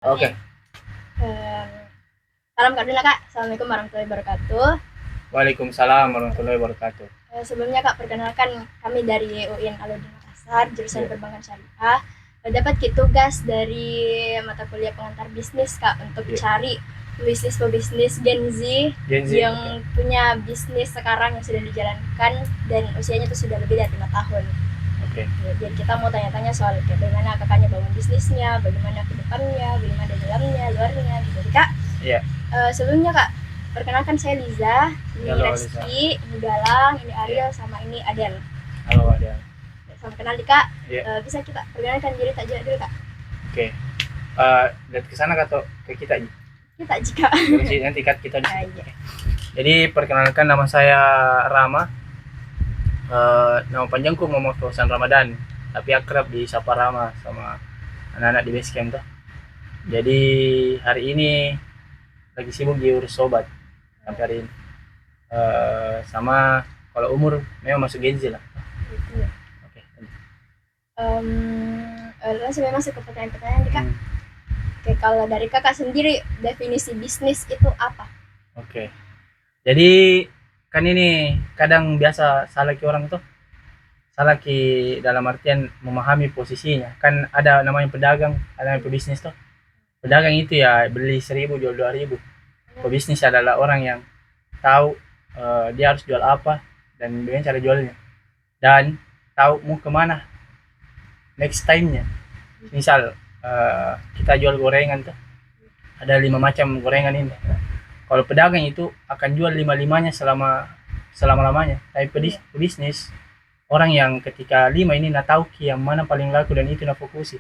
Oke. Salam Kak dulu Kak. Assalamualaikum warahmatullahi wabarakatuh. Waalaikumsalam warahmatullahi wabarakatuh. Sebelumnya Kak, perkenalkan kami dari UIN Alauddin Makassar, jurusan Iya. Perbankan Syariah. Dapat tugas dari mata kuliah pengantar bisnis Kak untuk Iya. cari bisnis Gen Z Gen Z, yang punya bisnis sekarang yang sudah dijalankan dan usianya itu sudah lebih dari 5 tahun. Oke. Ya, jadi kita mau tanya-tanya soal kayak bagaimana kakaknya bangun bisnisnya, bagaimana ke depannya, bagaimana dalamnya, luarnya gitu. Jadi Kak, Iya. sebelumnya Kak, perkenalkan saya Liza, ini Halo, Reski, ini Galang, ini Ariel, sama ini Adel. Halo, Adel. Sama kenal nih Kak. Iya. Bisa kita perkenalkan diri tak dulu Kak? Oke. Lihat ke sana atau ke kita aja? Kita jika. Nanti cut kita di Ah, situ. iya. Jadi perkenalkan, nama saya Rama. Nama panjangku Muhammad Fauzan Ramadan, tapi akrab disapa Rama sama anak-anak di base camp tuh. Jadi hari ini lagi sibuk diurus sobat sampai hari ini. Sama kalau umur memang masuk Gen Z lah. Iya. Oke. Langsung masuk ke pertanyaan-pertanyaan nih Kak. Oke, kalau dari kakak sendiri definisi bisnis itu apa? Oke. Jadi kan ini kadang biasa salah ki orang tuh. Salah ki dalam artian memahami posisinya. Kan ada namanya pedagang, ada namanya pebisnis tuh. Pedagang itu ya beli 1.000 jual 2.000. Pebisnis adalah orang yang tahu dia harus jual apa dan dengan cara jualnya. Dan tahu mau kemana next time-nya. Misal kita jual gorengan tuh. Ada 5 macam gorengan ini. Kalau pedagang itu akan jual 5-5-nya selama-lamanya. Tapi pebisnis orang yang ketika 5 ini nak tahu ki yang mana paling laku dan itu nak fokusi.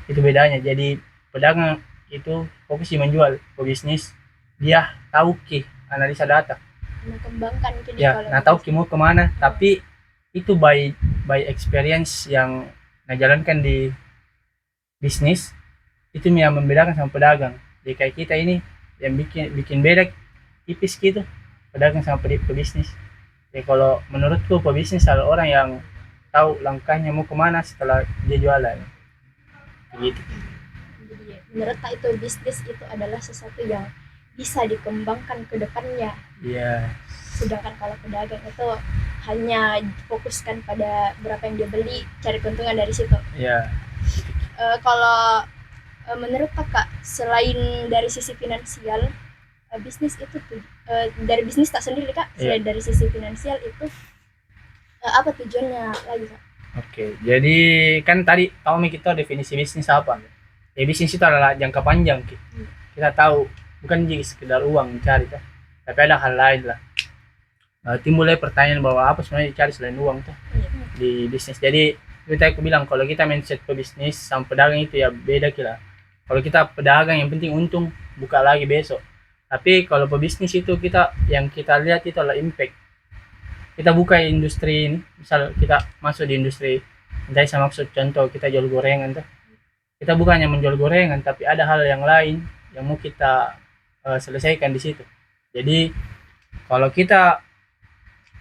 Itu bedanya. Jadi pedagang itu fokus menjual, pebisnis dia tahu ki analisa data. Mengembangkan itu Ya, nah tahu ki mau kemana, tapi itu by experience yang ngajalankan di bisnis itu yang membedakan sama pedagang. Jadi kayak kita ini yang bikin beda tipis gitu pedagang sama pebisnis. Ya kalau menurutku pebisnis adalah orang yang tahu langkahnya mau kemana setelah dia jualan. Gitu. Jadi menurut Kak itu bisnis itu adalah sesuatu yang bisa dikembangkan ke depannya. Iya. Sedangkan kalau pedagang itu hanya fokuskan pada berapa yang dia beli, cari keuntungan dari situ. Iya. Kalau menurut kakak, selain dari sisi finansial, bisnis itu dari bisnis tak sendiri Kak, selain dari sisi finansial itu apa tujuannya lagi Kak? Oke, jadi kan tadi tahu kita definisi bisnis apa? Ya bisnis itu adalah jangka panjang. Kita tahu bukan jadi sekedar uang mencari, tapi ada hal lain lah. Timbulnya pertanyaan bahwa apa sebenarnya dicari selain uang tuh di bisnis. Jadi kita aku bilang kalau kita mindset pebisnis sama pedagang itu ya beda kira. Kalau kita pedagang yang penting untung, buka lagi besok. Tapi kalau pebisnis itu kita yang kita lihat itu adalah impact. Kita buka industri ini, misal kita masuk di industri, entah saya maksud contoh kita jual gorengan tuh. Kita bukannya menjual gorengan, tapi ada hal yang lain yang mau kita selesaikan di situ. Jadi kalau kita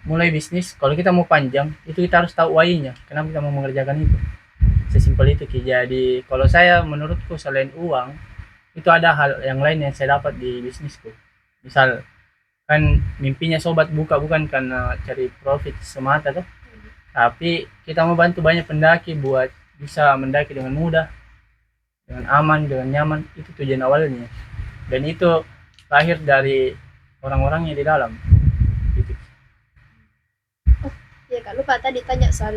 mulai bisnis, kalau kita mau panjang, itu kita harus tahu why-nya. Kenapa kita mau mengerjakan itu? Sesimpel itu Ki. Jadi kalau saya menurutku selain uang, itu ada hal yang lain yang saya dapat di bisnisku. Misal kan mimpinya sobat buka bukan karena cari profit semata tuh, tapi kita mau bantu banyak pendaki buat bisa mendaki dengan mudah, dengan aman, dengan nyaman. Itu tujuan awalnya. Dan itu lahir dari orang-orangnya di dalam. Gitu. Ya Kak, lupa tadi tanya soal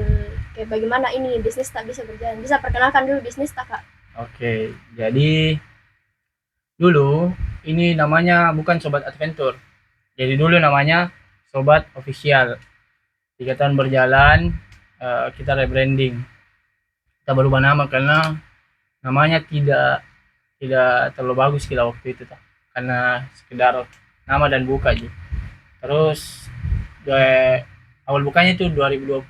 kayak bagaimana ini bisnis tak bisa berjalan. Bisa perkenalkan dulu bisnis tak Kak? Oke, jadi dulu ini namanya bukan Sobat Adventure. Jadi dulu namanya Sobat Official. 3 tahun berjalan, kita rebranding. Kita berubah nama karena namanya tidak terlalu bagus kita waktu itu, karena sekedar nama dan buka aja. Terus awal bukanya itu 2020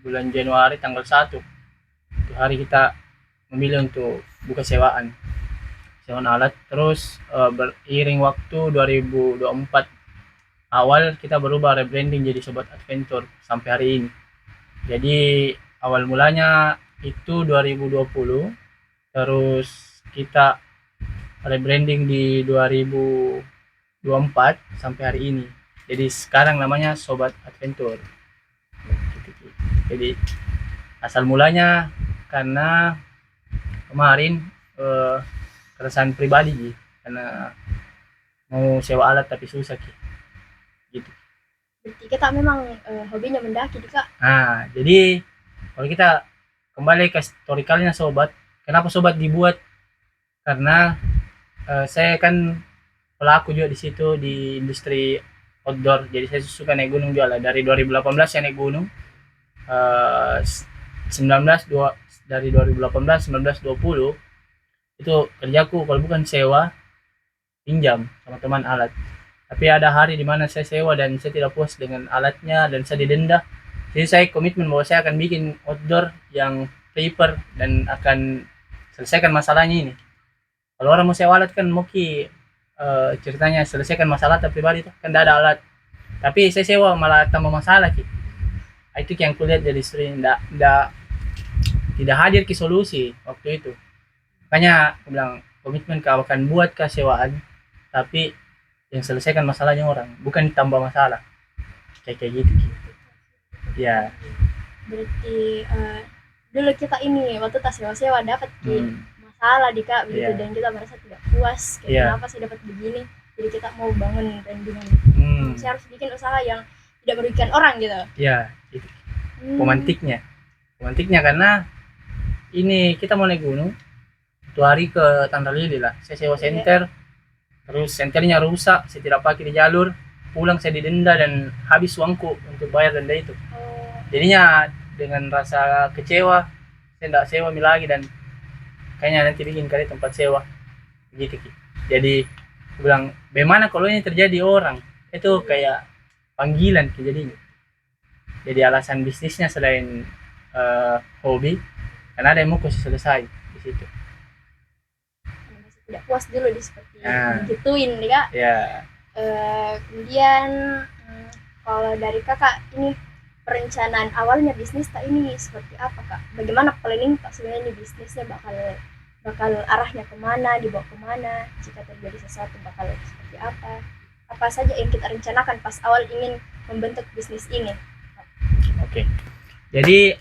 bulan Januari tanggal 1. Itu hari kita memilih untuk buka sewaan alat. Terus beriring waktu 2024 awal kita berubah rebranding jadi Sobat Adventure sampai hari ini. Jadi awal mulanya itu 2020, terus kita rebranding di 2024 sampai hari ini. Jadi sekarang namanya Sobat Adventure. Jadi asal mulanya karena kemarin keresahan pribadi Ji. Karena mau sewa alat tapi susah Ki. Gitu. Berarti kita memang hobinya mendaki Kak. Nah, jadi kalau kita kembali ke historikalnya Sobat, kenapa Sobat dibuat? Karena saya kan pelaku juga di situ di industri outdoor. Jadi saya suka naik gunung juga lah. Dari 2018 saya naik gunung. 19 dari 2018 19 20 itu kerjaku kalau bukan sewa pinjam sama teman alat. Tapi ada hari di mana saya sewa dan saya tidak puas dengan alatnya dan saya didenda. Jadi saya komitmen bahwa saya akan bikin outdoor yang paper dan akan selesaikan masalahnya ini. Kalau orang mau sewa alat kan mungkin ceritanya selesaikan masalah tapi pribadi itu kan tidak ada alat. Tapi saya sewa malah tambah masalah Ki. Itu yang kulihat dari sering tidak hadir ke solusi waktu itu. Makanya aku bilang komitmen kau akan buat kesewaan tapi yang selesaikan masalahnya orang bukan tambah masalah kayak gitu ya. Berarti dulu kita ini waktu tas sewa-sewa dapat masalah di Kak begitu dan kita merasa tidak puas kenapa saya dapat begini, jadi kita mau bangun brandingan. Saya harus bikin usaha yang tidak merugikan orang gitu ya. Gitu. Pemantiknya karena ini kita mau naik gunung itu hari ke Tandar Lili lah, saya sewa senter terus senternya rusak, saya tidak pakai di jalur, pulang saya didenda dan habis uangku untuk bayar denda itu. Jadinya dengan rasa kecewa saya tidak sewa lagi dan kayaknya nanti bikin kali tempat sewa begitu Ki. Jadi aku bilang bagaimana kalau ini terjadi orang itu kayak panggilan Ki jadinya. Jadi alasan bisnisnya selain hobi karena ada yang mau selesai di situ. Masih tidak puas dulu di seperti gituin nih Kak. Kemudian kalau dari Kakak ini perencanaan awalnya bisnis tak ini seperti apa Kak? Bagaimana planning Kak sebenarnya bisnisnya bakal arahnya kemana, dibawa kemana, jika terjadi sesuatu bakal seperti apa? Apa saja yang kita rencanakan pas awal ingin membentuk bisnis ini? Oke. Jadi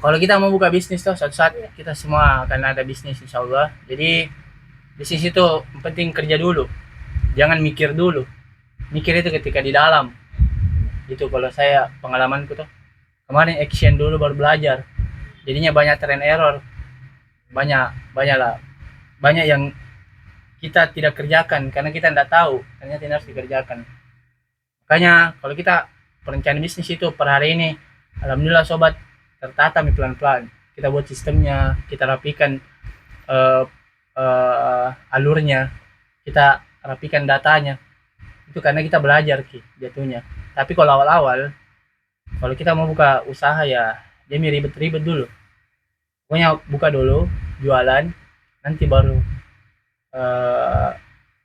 kalau kita mau buka bisnis tuh suatu saat kita semua akan ada bisnis insya Allah. Jadi bisnis itu penting kerja dulu. Jangan mikir dulu. Mikir itu ketika di dalam. Itu kalau saya pengalamanku tuh. Kemarin action dulu baru belajar. Jadinya banyak trial error. Banyak yang kita tidak kerjakan karena kita tidak tahu ternyata harus dikerjakan. Makanya kalau kita perencanaan bisnis itu per hari ini alhamdulillah Sobat tertata pelan-pelan. Kita buat sistemnya, kita rapikan alurnya, kita rapikan datanya. Itu karena kita belajar Ki jatuhnya. Tapi kalau awal-awal kalau kita mau buka usaha ya dia ribet-ribet dulu. Pokoknya buka dulu, jualan, nanti baru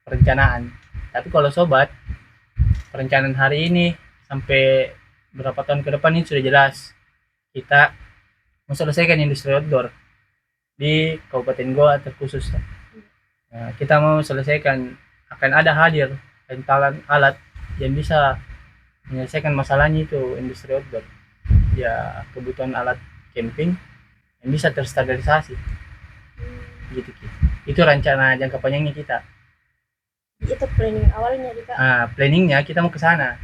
perencanaan. Tapi kalau Sobat perencanaan hari ini sampai berapa tahun ke depan ini sudah jelas. Kita mau selesaikan industri outdoor di Kabupaten Goa terkhusus. Nah, kita mau selesaikan akan ada hadir rentalan alat yang bisa menyelesaikan masalahnya itu industri outdoor. Ya kebutuhan alat camping yang bisa terstandarisasi. Gitu. Itu rencana jangka panjangnya kita. Itu planning awalnya Kak. Planningnya kita mau ke sana.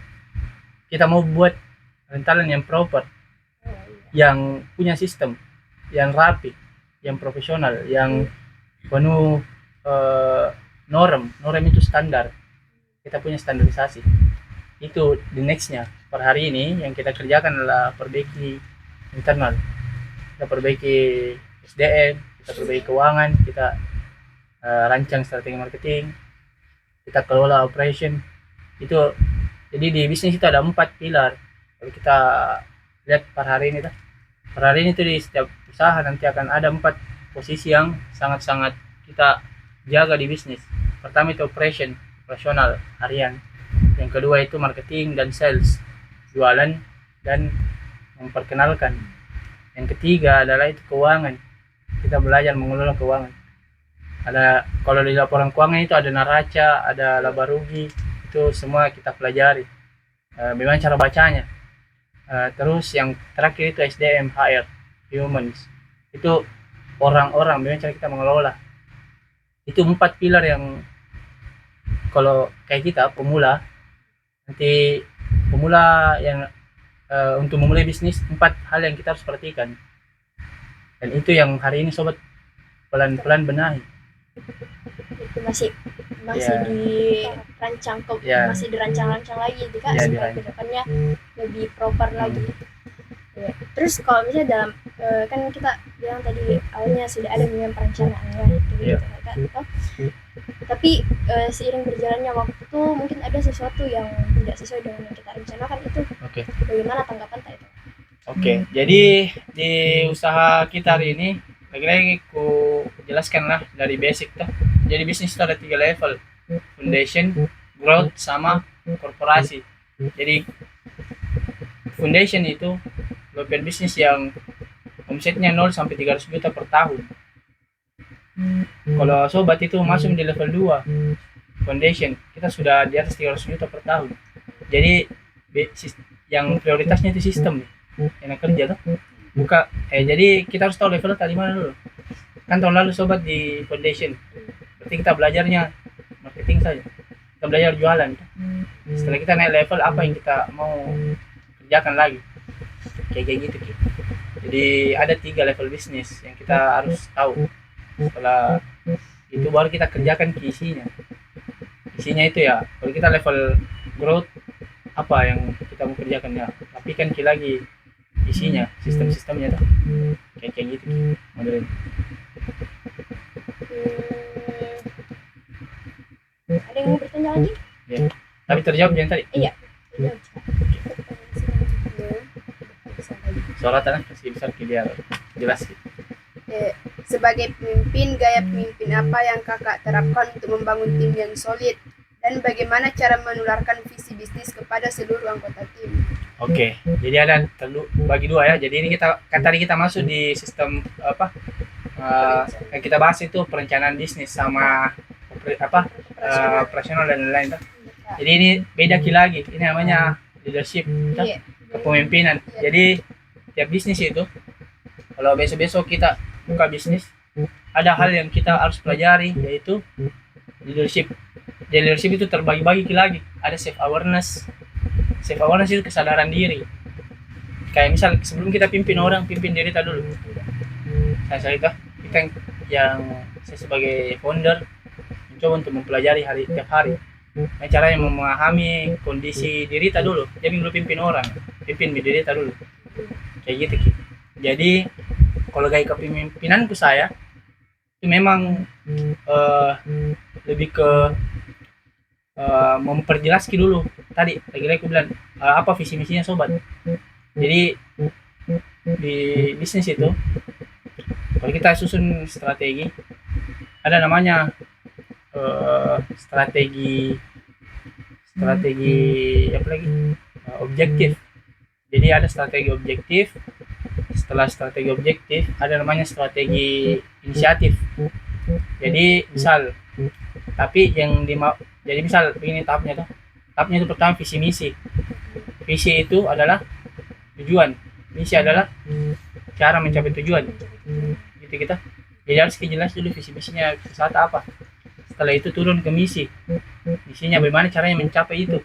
Kita mau buat rentalan yang proper, yang punya sistem, yang rapi, yang profesional, yang penuh norm itu standar. Kita punya standarisasi. Itu the nextnya. Per hari ini yang kita kerjakan adalah perbaiki internal. Kita perbaiki SDM, kita perbaiki keuangan, kita rancang strategi marketing, kita kelola operation. Itu jadi di bisnis itu ada 4 pilar. Kalau kita lihat per hari ini tuh di setiap usaha nanti akan ada 4 posisi yang sangat-sangat kita jaga di bisnis. Pertama itu operasional harian. Yang kedua itu marketing dan sales, jualan dan memperkenalkan. Yang ketiga adalah itu keuangan. Kita belajar mengelola keuangan. Ada kalau di laporan keuangan itu ada neraca, ada laba rugi, itu semua kita pelajari. Bagaimana cara bacanya. Terus yang terakhir itu SDM, HR, humans. Itu orang-orang, bagaimana cara kita mengelola. Itu 4 pilar yang kalau kayak kita pemula, nanti pemula yang untuk memulai bisnis, 4 hal yang kita harus perhatikan. Dan itu yang hari ini sobat pelan-pelan benahi. Itu masih Ya. dirancang Ya. masih dirancang-rancang lagi gitu kan, Ya, supaya dirancang. kedepannya lebih proper lagi. Ya. Terus kalau misalnya dalam kan kita bilang tadi awalnya sudah ada memang perencanaannya gitu, Iya. kan? Tapi seiring berjalannya waktu mungkin ada sesuatu yang tidak sesuai dengan yang kita rencanakan, itu Oke. bagaimana tanggapan tak itu? Oke, jadi di usaha kita hari ini lagi-lagi ku jelaskan lah dari basic tuh. Jadi bisnis itu ada 3 level, foundation, growth, sama korporasi. Jadi foundation itu level bisnis yang omsetnya 0 sampai 300 juta per tahun. Kalau sobat itu masuk di level 2 foundation, kita sudah di atas 300 juta per tahun. Jadi yang prioritasnya itu sistem nih, enak kerja tuh. Jadi kita harus tahu levelnya tadi mana dulu. Kan tahun lalu sobat di foundation, berarti kita belajarnya marketing saja, kita belajar jualan. Setelah kita naik level, apa yang kita mau kerjakan lagi, kayak gitu. Jadi ada 3 level bisnis yang kita harus tahu. Setelah itu baru kita kerjakan ke isinya itu ya. Kalau kita level growth, apa yang kita mau kerjakan ya, tapi kan lagi isinya, sistem-sistemnya tuh kayak gitu modelnya. Ada yang mau bertanya lagi? Ya. Tapi terjawab yang tadi. Iya. Soalnya tanah kasih besar ke dia jelas gitu. Sebagai pemimpin, gaya pemimpin apa yang kakak terapkan untuk membangun tim yang solid, dan bagaimana cara menularkan visi bisnis kepada seluruh anggota tim? Oke, jadi ada bagi 2 ya. Jadi ini kita kan tadi kita masuk di sistem apa? Yang kita bahas itu perencanaan bisnis sama operasional dan lain-lain. Jadi ini beda lagi. Ini namanya leadership, kepemimpinan. Jadi tiap bisnis itu, kalau besok-besok kita buka bisnis, ada hal yang kita harus pelajari, yaitu leadership. Jadi leadership itu terbagi-bagi lagi. Ada self awareness. Self awareness itu kesadaran diri. Kayak misal sebelum kita pimpin orang, pimpin diri kita dulu. Kita yang saya sebagai founder mencoba untuk mempelajari tiap hari. Nah, cara yang memahami kondisi diri kita dulu. Jadi dulu pimpin orang, pimpin diri kita dulu. Kayak gitu. Jadi kalau gaya kepemimpinanku saya itu memang lebih ke memperjelas dulu tadi lagi-lagi aku bilang apa visi misinya sobat. Jadi di bisnis itu kalau kita susun strategi, ada namanya strategi apa lagi, objektif. Jadi ada strategi objektif. Setelah strategi objektif ada namanya strategi inisiatif. Jadi misal, tapi yang jadi misal begini tahapnya itu pertama visi misi. Visi itu adalah tujuan, misi adalah cara mencapai tujuan. Gitu kita. Jadi harus jelas dulu visi misinya saat apa. Setelah itu turun ke misi. Misinya bagaimana caranya mencapai itu.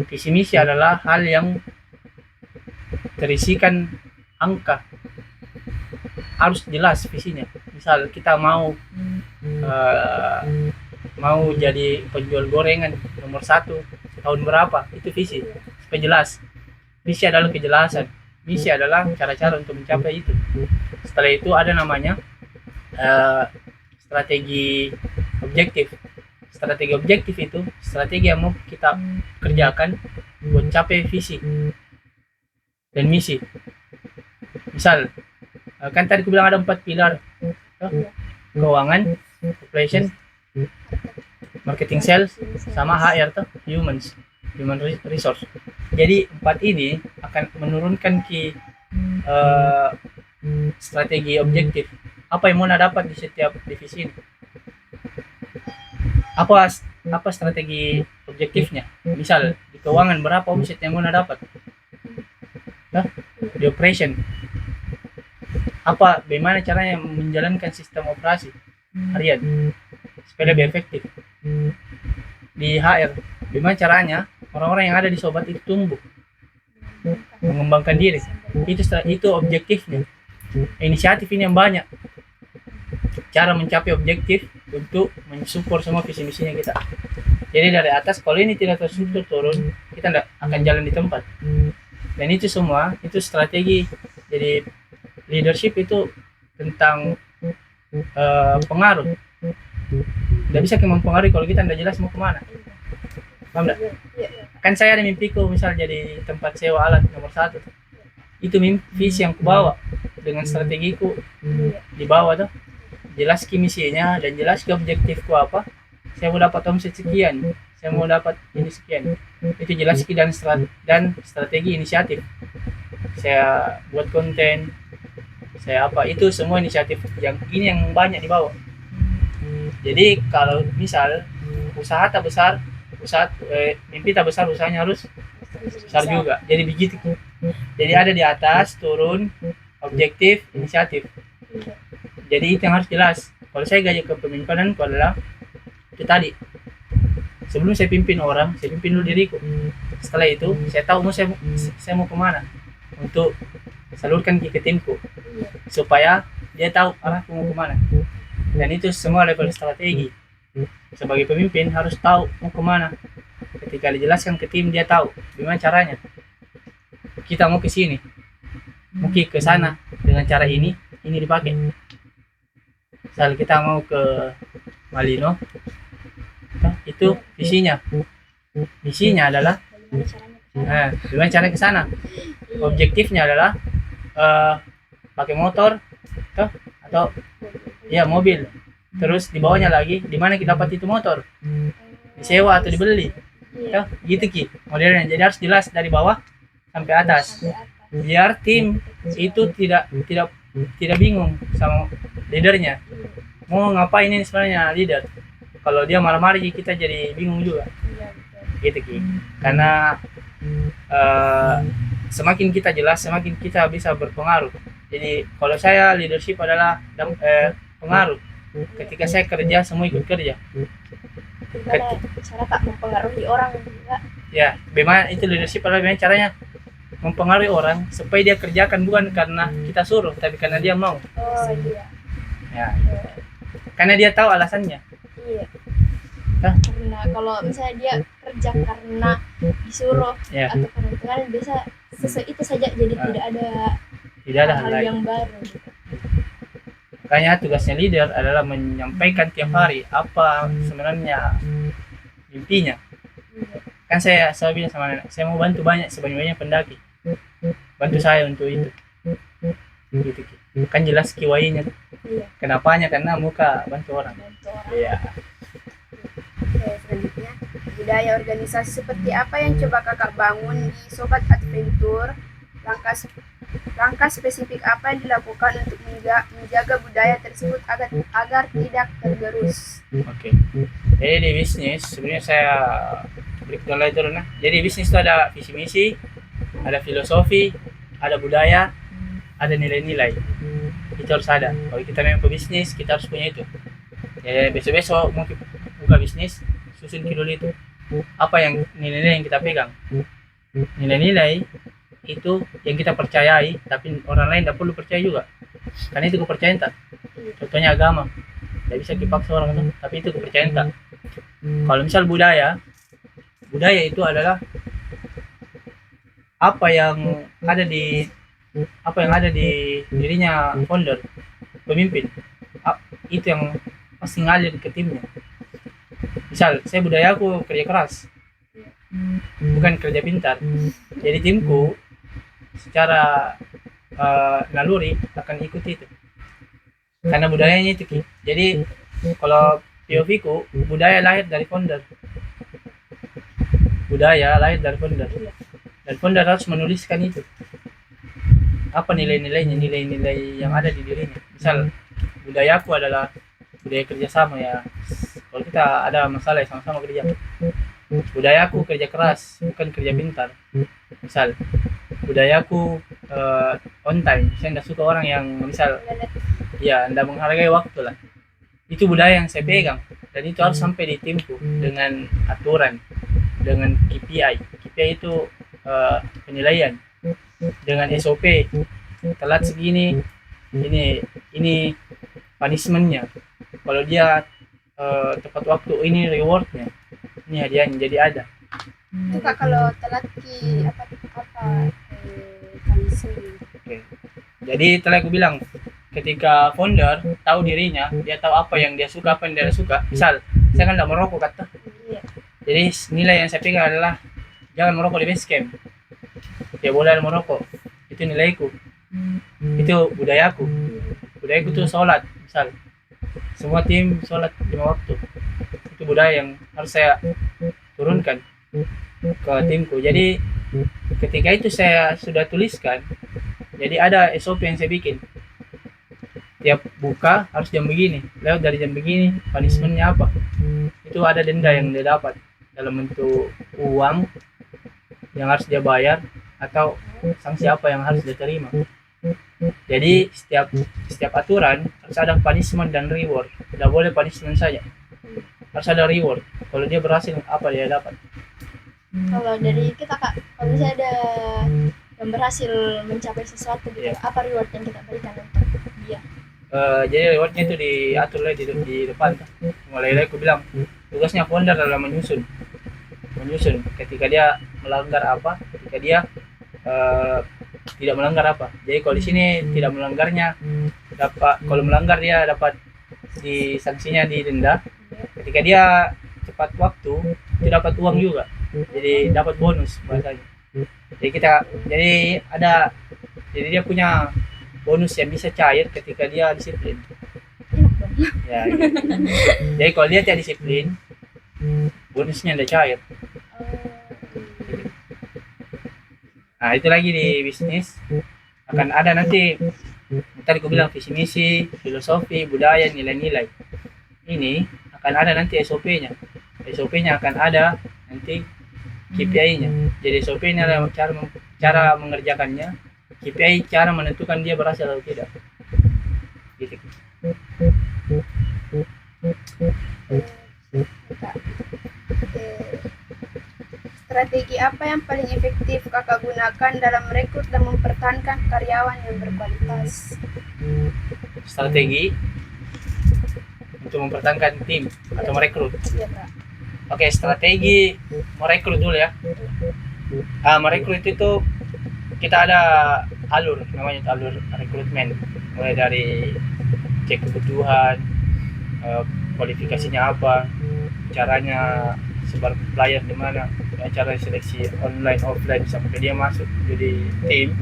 Visi misi adalah hal yang terisikan angka, harus jelas visinya. Misal kita mau jadi penjual gorengan nomor 1 tahun berapa, itu visi supaya jelas. Visi adalah kejelasan, misi adalah cara-cara untuk mencapai itu. Setelah itu ada namanya strategi objektif. Strategi objektif itu strategi yang mau kita kerjakan buat capai visi dan misi. Misal kan tadi aku bilang ada 4 pilar, keuangan, operation, marketing, sales, sama HR tuh human resource. Jadi 4 ini akan menurunkan strategi objektif apa yang mau dapat di setiap divisi ini. apa strategi objektifnya. Misal di keuangan berapa omset yang Mona dapat, nah, di operation apa, bagaimana caranya menjalankan sistem operasi harian supaya lebih efektif. Di HR bagaimana caranya orang-orang yang ada di sobat itu tumbuh, mengembangkan diri. Itu objektifnya. Inisiatif ini yang banyak cara mencapai objektif untuk mensupport semua visi misinya kita. Jadi dari atas, kalau ini tidak terstruktur turun, kita tidak akan jalan di tempat. Dan itu semua itu strategi. Jadi leadership itu tentang pengaruh. Tidak bisa kita mempengaruhi kalau kita tidak jelas mau kemana. Paham tidak? Kan saya ada mimpiku misal jadi tempat sewa alat nomor 1. Itu visi yang kubawa dengan strategiku di bawah tuh. Jelas ki misinya dan jelas ki objektifku apa. Saya mau dapat omset sekian, saya mau dapat ini sekian. Itu jelas ki dan strategi inisiatif. Saya buat konten, saya apa, itu semua inisiatif yang ini yang banyak di bawah. Jadi kalau misal usaha tak besar, mimpi tak besar, usahanya harus besar juga. Jadi begitu. Jadi ada di atas, turun, objektif, inisiatif. Jadi itu yang harus jelas. Kalau saya gaya kepemimpinan adalah itu tadi. Sebelum saya pimpin orang, saya pimpin dulu diriku. Setelah itu, saya tahu saya mau kemana untuk salurkan ke timku supaya dia tahu arahku mau kemana. Dan itu semua level strategi. Sebagai pemimpin harus tahu mau kemana. Ketika dijelaskan ke tim, dia tahu gimana caranya. Kita mau ke sini, mungkin ke sana dengan cara ini dipakai. Misal kita mau ke Malino, itu visinya. Misinya adalah gimana cara ke sana. Objektifnya adalah pakai motor atau ya mobil. Terus di bawahnya lagi, di mana kita dapat itu motor? Disewa atau dibeli? Gitu ki modelnya. Jadi harus jelas dari bawah sampai atas. Biar tim itu tidak bingung sama leadernya. Mau ngapain ini sebenarnya leader? Kalau dia marah-marah kita jadi bingung juga. Gitu ki. Karena semakin kita jelas, semakin kita bisa berpengaruh. Jadi kalau saya leadership adalah pengaruh. Ketika saya kerja, semua ikut kerja. Cara tak mempengaruhi orang juga. Ya, bagaimana itu leadership adalah bagaimana caranya mempengaruhi orang supaya dia kerjakan bukan karena kita suruh, tapi karena dia mau. Oh iya. Ya. Karena dia tahu alasannya. Iya. Hah? Karena kalau misalnya dia kerja karena disuruh atau karena Tuhan, biasa sesuai itu saja. Jadi tidak ada hal yang baru. Makanya tugasnya leader adalah menyampaikan tiap hari apa sebenarnya mimpinya. Kan saya bilang sama nenek, saya mau bantu sebanyak-banyaknya pendaki. Bantu saya untuk itu. Gitu. Kan jelas kiwainya. Iya. Kenapanya? Karena muka bantu orang. Iya. Oke, selanjutnya budaya organisasi seperti apa yang coba kakak bangun di Sobat Adventure? Langkah spesifik apa yang dilakukan untuk menjaga budaya tersebut agar tidak tergerus? Oke. Jadi di bisnis sebenarnya saya breakdown lagi dulu. Jadi bisnis itu ada visi misi, ada filosofi, ada budaya, ada nilai-nilai. Itu harus ada. Kalau kita memang pebisnis, kita harus punya itu. Ya besok-besok mungkin buka bisnis, susun dulu itu. Apa yang nilai-nilai yang kita pegang? Nilai-nilai itu yang kita percayai, tapi orang lain tidak perlu percaya juga. Karena itu kepercayaan tak. Contohnya agama, tidak bisa dipaksa orang itu, tapi itu kepercayaan tak. Kalau misal budaya itu adalah apa yang ada di dirinya founder, pemimpin. Itu yang pasti ngalir ke timnya. Misal saya budayaku kerja keras, bukan kerja pintar. Jadi timku secara naluri akan ikut itu karena budayanya itu. Jadi kalau POV ku, budaya lahir dari founder, dan founder harus menuliskan itu apa nilai-nilainya, nilai-nilai yang ada di dirinya. Misal budayaku adalah budaya kerjasama, ya kalau kita ada masalah ya sama-sama kerja. Budayaku kerja keras, bukan kerja pintar. Misal budayaku on time. Saya nggak suka orang yang misal ya nggak menghargai waktu lah. Itu budaya yang saya pegang, dan itu harus sampai di timku dengan aturan, dengan KPI. KPI itu penilaian, dengan SOP. Telat segini, ini punishmentnya. Kalau dia tepat waktu, ini rewardnya, ini hadiahnya. Jadi ada. Itu Kak kalau telat ki apa punishment. Oke. Jadi tadi aku bilang, ketika founder tahu dirinya, dia tahu apa yang dia suka, apa yang dia tidak suka. Misal saya kan tidak merokok kata, Iya. jadi nilai yang saya pegang adalah jangan merokok di base camp, ya boleh merokok, itu nilaiku, itu budayaku. Budayaku tuh sholat. Misal semua tim sholat 5 waktu, itu budaya yang harus saya turunkan ke timku. Jadi ketika itu saya sudah tuliskan, jadi ada SOP yang saya bikin. Tiap buka harus jam begini, lewat dari jam begini, punishmentnya apa. Itu ada denda yang dia dapat dalam bentuk uang yang harus dia bayar, atau sanksi apa yang harus dia terima. Jadi setiap aturan harus ada punishment dan reward. Tidak boleh punishment saja, harus ada reward. Kalau dia berhasil, apa dia dapat. Kalau dari kita Kak, kalau misalnya ada yang berhasil mencapai sesuatu gitu, Iya. apa reward yang kita berikan untuk dia? Jadi rewardnya itu diatur lah di depan. Mulai dari aku bilang, tugasnya founder adalah menyusun ketika dia melanggar apa, ketika dia tidak melanggar apa. Jadi kalau di sini tidak melanggarnya dapat, kalau melanggar dia dapat di sanksinya, di denda. Ketika dia tepat waktu, itu dapat uang juga, jadi dapat bonus bahasanya. Jadi dia punya bonus yang bisa cair ketika dia disiplin. Enak dong. Ya, gitu. Jadi kalau dia tidak disiplin, bonusnya tidak cair. Nah, itu lagi di bisnis akan ada nanti. Tadi aku bilang visi misi, filosofi, budaya, nilai-nilai. Ini akan ada nanti SOP-nya. SOP-nya akan ada nanti KPI-nya. Jadi SOP-nya adalah cara mengerjakannya, KPI cara menentukan dia berhasil atau tidak. Gitu. Kak, strategi apa yang paling efektif Kakak gunakan dalam merekrut dan mempertahankan karyawan yang berkualitas? Strategi untuk mempertahankan tim atau merekrut. Iya Kak. Oke, strategi merekrut dulu ya. Merekrut itu kita ada alur, namanya alur rekrutmen. Mulai dari cek kebutuhan, kualifikasinya apa, caranya sebar player di mana, cara seleksi online offline sampai dia masuk jadi tim.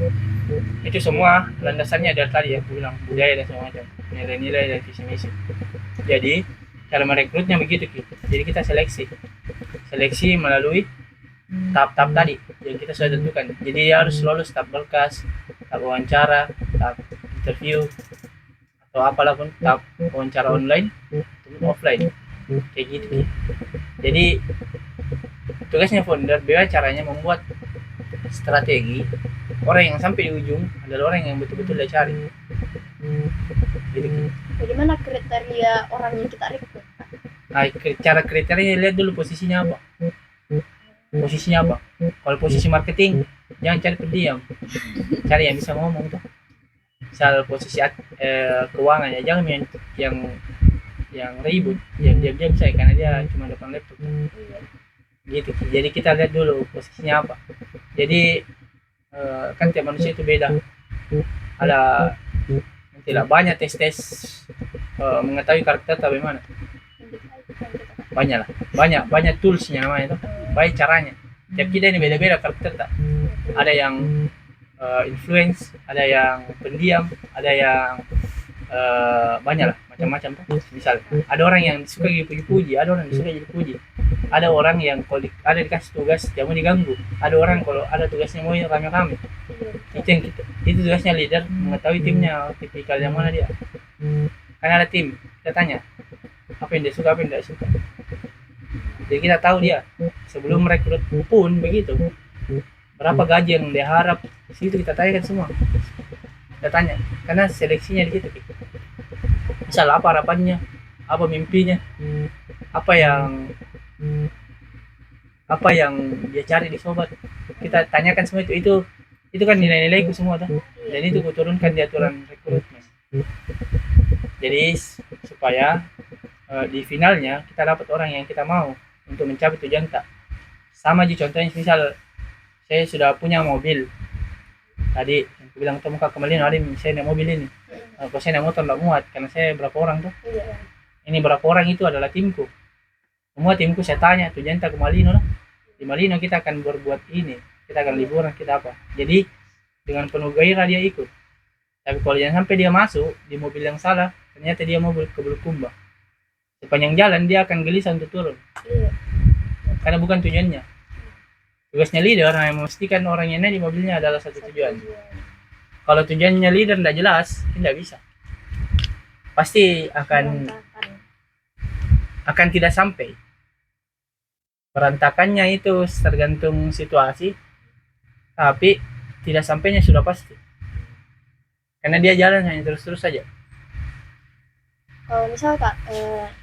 Itu semua landasannya dari tadi ya, aku bilang budaya dan segala macam, nilai-nilai dan visi misi. Jadi cara merekrutnya begitu gitu. Jadi kita seleksi melalui tahap-tahap tadi yang kita sudah tentukan. Jadi dia harus lolos tahap berkas, tahap wawancara, tahap interview, atau apalah pun, tahap wawancara online ataupun offline, kayak gitu. Jadi tugasnya founder bagaimana caranya membuat strategi orang yang sampai di ujung adalah orang yang betul-betul dia cari. Gitu. Bagaimana kriteria orang yang kita rekrut? Nah, cara kriterianya lihat dulu posisinya apa. Kalau posisi marketing, jangan cari pendiam, cari yang bisa ngomong tuh. Misal posisi keuangan ya, jangan yang ribut, yang diam-diam saya karena dia cuma depan laptop. Gitu. Jadi kita lihat dulu posisinya apa. Jadi kan tiap manusia itu beda. Ada tidak banyak tes mengetahui karakter tapi bagaimana. Banyak toolsnya namanya itu, baik caranya. Tiap kita ini beda-beda karakter tak. Ada yang influence, ada yang pendiam, ada yang banyak lah, macam-macam tuh. Misal ada orang yang suka dipuji-puji, ada orang yang suka dipuji, ada orang yang kalau ada dikasih tugas dia mau diganggu, ada orang kalau ada tugasnya mau rame-rame. Itu tugasnya leader, mengetahui timnya tipikal yang mana dia. Kan ada tim, kita tanya apa yang dia suka, apa yang tidak suka. Jadi kita tahu dia sebelum rekrut pun begitu. Berapa gaji yang dia harap, di situ kita tanyakan semua. Kita tanya, karena seleksinya di situ. Misal apa harapannya, apa mimpinya, apa yang dia cari di sobat. Kita tanyakan semua itu kan nilai-nilaiku semua tuh. Dan itu kuturunkan di aturan rekrutmen. Jadi supaya di finalnya kita dapat orang yang kita mau untuk mencapai tujuan tak. Sama aja contohnya misal saya sudah punya mobil. Tadi yang aku bilang tuh muka kembali ada saya naik mobil ini. Kalau saya naik motor tidak muat karena saya berapa orang tuh. Ini berapa orang itu adalah timku. Semua timku saya tanya tujuan tak ke Malino lah. Di Malino kita akan berbuat ini. Kita akan liburan, kita apa. Jadi dengan penuh gairah dia ikut. Tapi kalau jangan sampai dia masuk di mobil yang salah, ternyata dia mau ke Bulukumba. Sepanjang jalan dia akan gelisah untuk turun. Karena bukan tujuannya. Tugasnya leader yang memastikan orang yang naik di mobilnya adalah satu tujuan. Kalau tujuannya leader tidak jelas, tidak bisa. Pasti akan tidak sampai. Berantakannya itu tergantung situasi, tapi tidak sampainya sudah pasti. Karena dia jalan hanya terus-terus saja. Kalau misal Kak,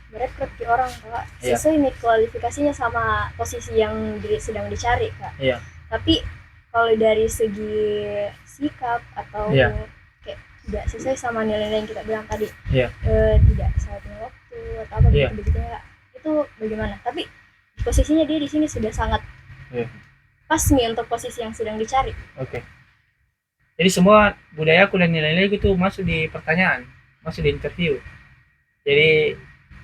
merekrut di orang Kak, sesuai nih kualifikasinya sama posisi yang sedang dicari Kak. Iya. Tapi kalau dari segi sikap atau kayak tidak sesuai sama nilai-nilai yang kita bilang tadi, tidak saat waktu atau apa begitu Kak, itu bagaimana? Tapi posisinya dia di sini sudah sangat pas nih untuk posisi yang sedang dicari. Oke. Jadi semua budayaku dan nilai-nilai itu masuk di pertanyaan, masuk di interview. Jadi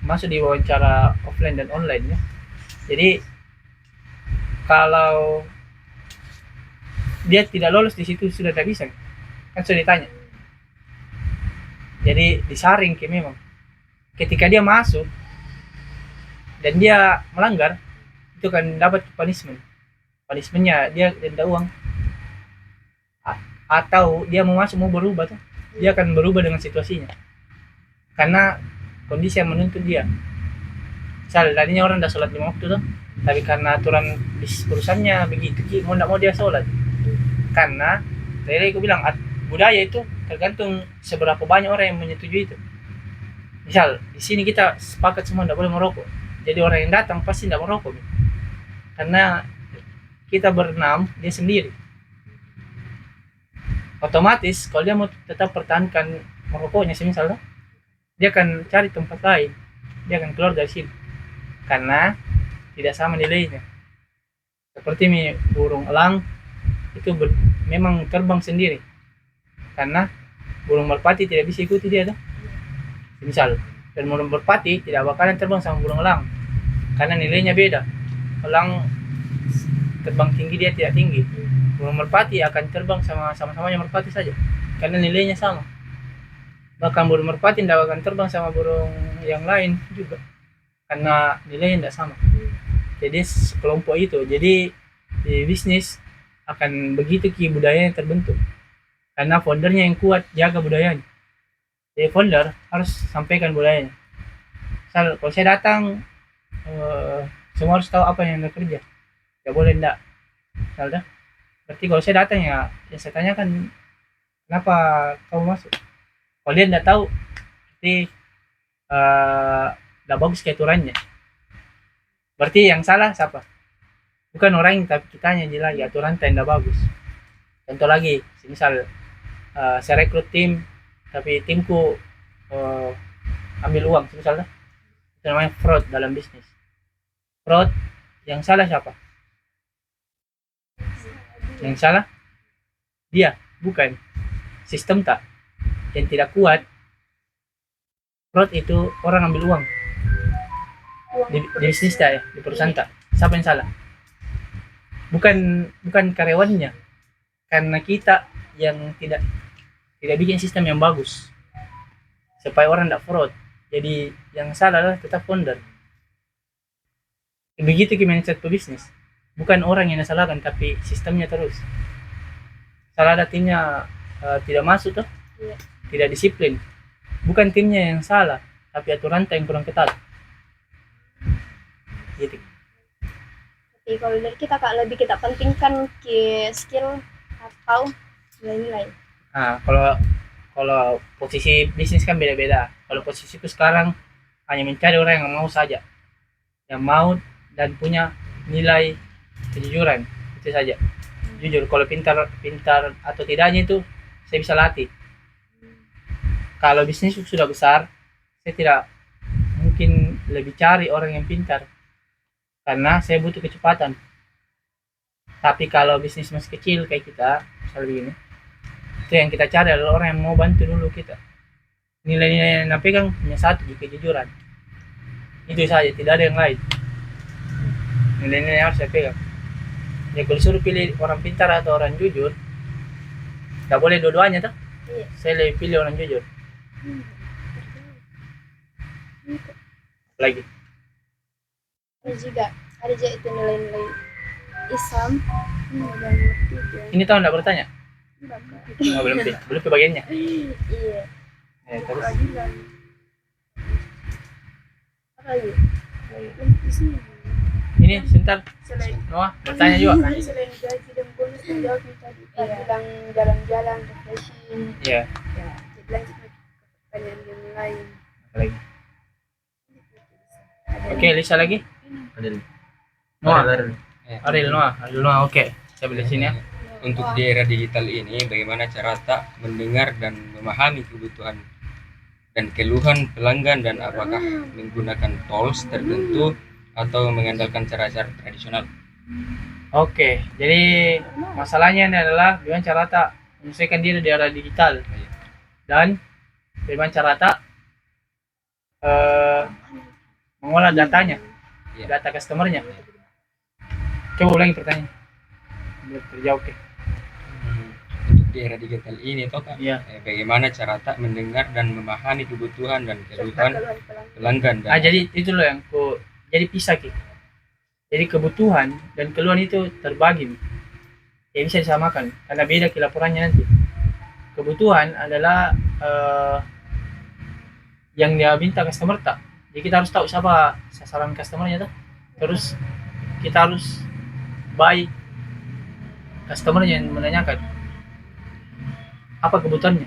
masuk di wawancara offline dan online ya. Jadi kalau dia tidak lolos di situ sudah tidak bisa, kan sudah ditanya. Jadi disaring memang. Ketika dia masuk dan dia melanggar, itu kan dapat punishment. Punishmentnya dia denda uang. Atau dia mau masuk mau berubah tuh, dia akan berubah dengan situasinya. Karena kondisi yang menuntut dia. Misal tadinya orang udah sholat 5 waktu tuh, tapi karena aturan di perusahaannya begitu, mau tidak mau dia sholat. Karena tadi aku bilang budaya itu tergantung seberapa banyak orang yang menyetujui itu. Misal di sini kita sepakat semua tidak boleh merokok, jadi orang yang datang pasti tidak merokok. Karena kita berenam, dia sendiri. Otomatis kalau dia mau tetap pertahankan merokoknya misalnya, dia akan cari tempat lain, dia akan keluar dari sini karena tidak sama nilainya. Seperti burung elang itu memang terbang sendiri karena burung merpati tidak bisa ikuti dia tuh. Misal dan burung merpati tidak bakalan terbang sama burung elang karena nilainya beda. Elang terbang tinggi, dia tidak tinggi. Burung merpati akan terbang sama-samanya merpati saja karena nilainya sama. Bahkan burung merpati tidak akan terbang sama burung yang lain juga karena nilainya tidak sama. Jadi sekelompok itu. Jadi di bisnis akan begitu budayanya terbentuk karena foundernya yang kuat jaga budayanya. Jadi founder harus sampaikan budayanya. Misal kalau saya datang semua harus tahu apa yang anda kerja, tidak boleh tidak. Misalnya berarti kalau saya datang ya saya tanyakan kenapa kamu masuk. Kalau dia tidak tahu berarti tidak bagus keaturannya. Berarti yang salah siapa? Bukan orang, tapi kitanya lagi aturan tidak bagus. Contoh lagi, misal saya rekrut tim tapi timku ambil uang misalnya, itu namanya fraud dalam bisnis. Fraud, yang salah siapa? Yang salah dia, bukan sistem tak yang tidak kuat. Fraud itu orang ambil uang di bisnis tak ya, di perusahaan tak. Siapa yang salah? Bukan karyawannya, karena kita yang tidak bikin sistem yang bagus supaya orang tidak fraud. Jadi yang salah adalah tetap founder. Begitu mindset pebisnis. Bukan orang yang disalahkan, tapi sistemnya terus. Salah ada timnya tidak masuk tuh, tidak disiplin. Bukan timnya yang salah, tapi aturan yang kurang ketat. gitu. Tapi kalau dari kita kak lebih kita pentingkan ke skill atau nilai-nilai. Nah, kalau posisi bisnis kan beda-beda. Kalau posisiku sekarang hanya mencari orang yang mau saja, yang mau dan punya nilai kejujuran, itu saja. Jujur, kalau pintar atau tidaknya itu saya bisa latih. Kalau bisnis sudah besar, saya tidak mungkin lebih cari orang yang pintar karena saya butuh kecepatan. Tapi kalau bisnis masih kecil kayak kita, misalnya begini, itu yang kita cari adalah orang yang mau bantu dulu kita. Nilai-nilai yang pegang hanya satu, kejujuran. Itu saja, tidak ada yang lain. Nilai-nilai yang harus saya pegang. Ya kalau suruh pilih orang pintar atau orang jujur, tidak boleh dua-duanya tuh. Iya. Saya lebih pilih orang jujur. Lagi. Ada juga itu nilai-nilai Islam. Dan ngerti ya. Ini tahun tidak bertanya? Enggak, Kak. Oh, belum ke bagiannya. Iya. Terus Keadilan. Apa lagi? Di sini. ini sebentar, Selain Noah bertanya juga. Tadi selain gaji dan bonus menjawab tadi bilang jalan-jalan, refreshing. Iya. Ya, jadi lanjut ke pertanyaan yang lain. Apa lagi? Ada Oke, Lisa lagi. Adil. Noah. Adil. Ariel Noah. Oke. Saya beli sini ya. Untuk di era digital ini, bagaimana cara tak mendengar dan memahami kebutuhan dan keluhan pelanggan, dan apakah menggunakan tools tertentu atau mengandalkan cara-cara tradisional? Oke, jadi masalahnya ini adalah bagaimana cara tak menyesuaikan diri di era digital dan bagaimana cara tak mengolah datanya, Iya. data customernya. Coba ulangi pertanyaan. Belum terjawab. Oke. Untuk di era digital ini, toh Kak, Iya. bagaimana cara tak mendengar dan memahami kebutuhan dan serta keluhan keluhan pelanggan. pelanggan dan Jadi itu loh yang jadi pisah Ki. Jadi kebutuhan dan keluhan itu terbagi. Ya bisa disamakan karena beda Ki laporannya nanti. Kebutuhan adalah yang dia minta customer tak. Jadi kita harus tahu siapa sasaran customernya tuh. Terus kita harus baik customernya yang menanyakan apa kebutuhannya.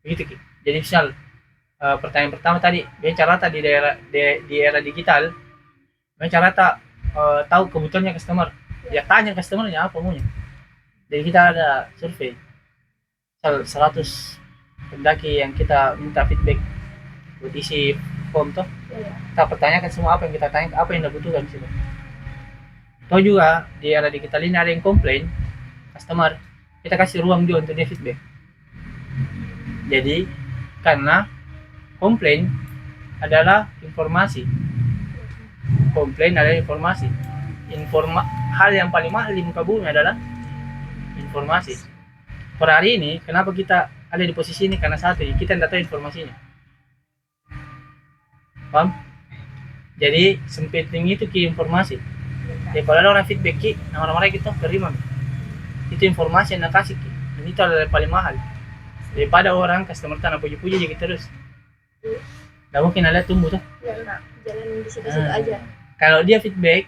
Begitu Ki. Jadi misal pertanyaan pertama tadi, dia cara tak di era digital, dia cara tak tahu kebutuhannya customer. Dia tanya customernya apa maunya. Jadi kita ada survei. Misal 100 pendaki yang kita minta feedback buat isi form tuh, Iya. kita pertanyakan semua apa yang kita tanya, apa yang dia butuhkan di situ. Tahu juga di era digital ini ada yang komplain customer, kita kasih ruang juga untuk dia feedback. Jadi karena komplain adalah informasi, hal yang paling mahal di muka bumi adalah informasi. Per hari ini kenapa kita ada di posisi ini, karena satu, kita tidak tahu informasinya. Paham? Jadi sempenting itu Ki informasi. Ya kalau ada orang feedback Ki, nama-nama kita terima. Itu informasi yang nak kasih Ki. Dan itu adalah yang paling mahal. Daripada orang customer tanah puji-puji jadi terus. Tidak mungkin ada tumbuh tuh. Ya enggak, jalan di situ-situ aja. Kalau dia feedback,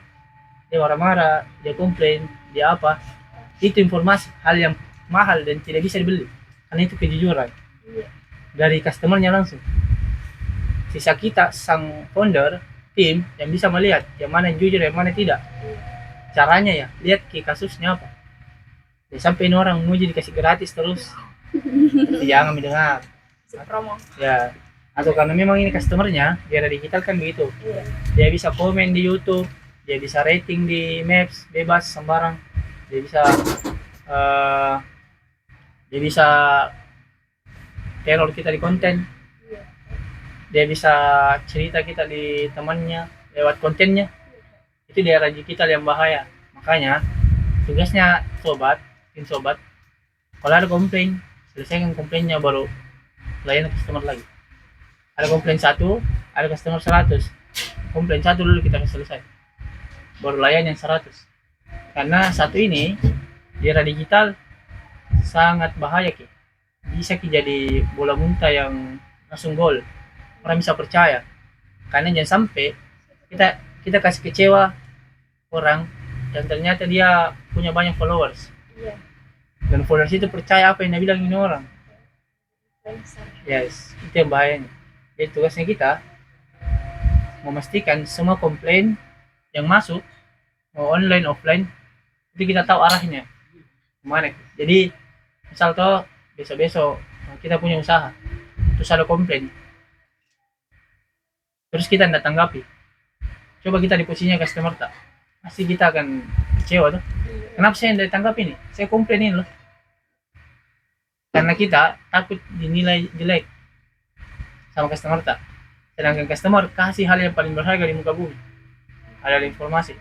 dia marah-marah, dia komplain, dia apa, itu informasi, hal yang mahal dan tidak bisa dibeli. Karena itu kejujuran Iya. dari customernya langsung. Sisa kita sang founder tim yang bisa melihat yang mana yang jujur yang mana tidak. Caranya ya lihat Ki kasusnya apa. Ya, sampai ini orang muji dikasih gratis terus. Jangan mendengar. Si promo. Ya, atau karena memang ini customernya di era digital kan begitu. Iya. Dia bisa komen di YouTube, dia bisa rating di Maps bebas sembarang, dia bisa teror kita di konten, dia bisa cerita kita di temannya lewat kontennya. Itu di era digital yang bahaya. Makanya tugasnya tim sobat, kalau ada komplain, selesaikan komplainnya baru layan customer lagi. Ada komplain 1, ada customer 100, komplain 1 dulu kita selesai, baru layan yang 100. Karena satu ini di era digital sangat bahaya Ki. Bisa Ki jadi bola muntah yang langsung gol, orang bisa percaya. Karena jangan sampai kita kita kasih kecewa orang yang ternyata dia punya banyak followers, Iya. dan followers itu percaya apa yang dia bilang ini orang. Influencer. Yes, itu yang bahayanya. Jadi tugasnya kita memastikan semua komplain yang masuk, mau online offline, itu kita tahu arahnya kemana. Jadi misal toh besok-besok kita punya usaha terus ada komplain, terus kita tidak tanggapi, coba kita di posisinya customer tak, pasti kita akan kecewa tuh. Iya. Kenapa saya tidak tanggapi nih, saya komplain ini loh, karena kita takut dinilai jelek sama customer tak. Sedangkan customer kasih hal yang paling berharga di muka bumi, adalah informasi.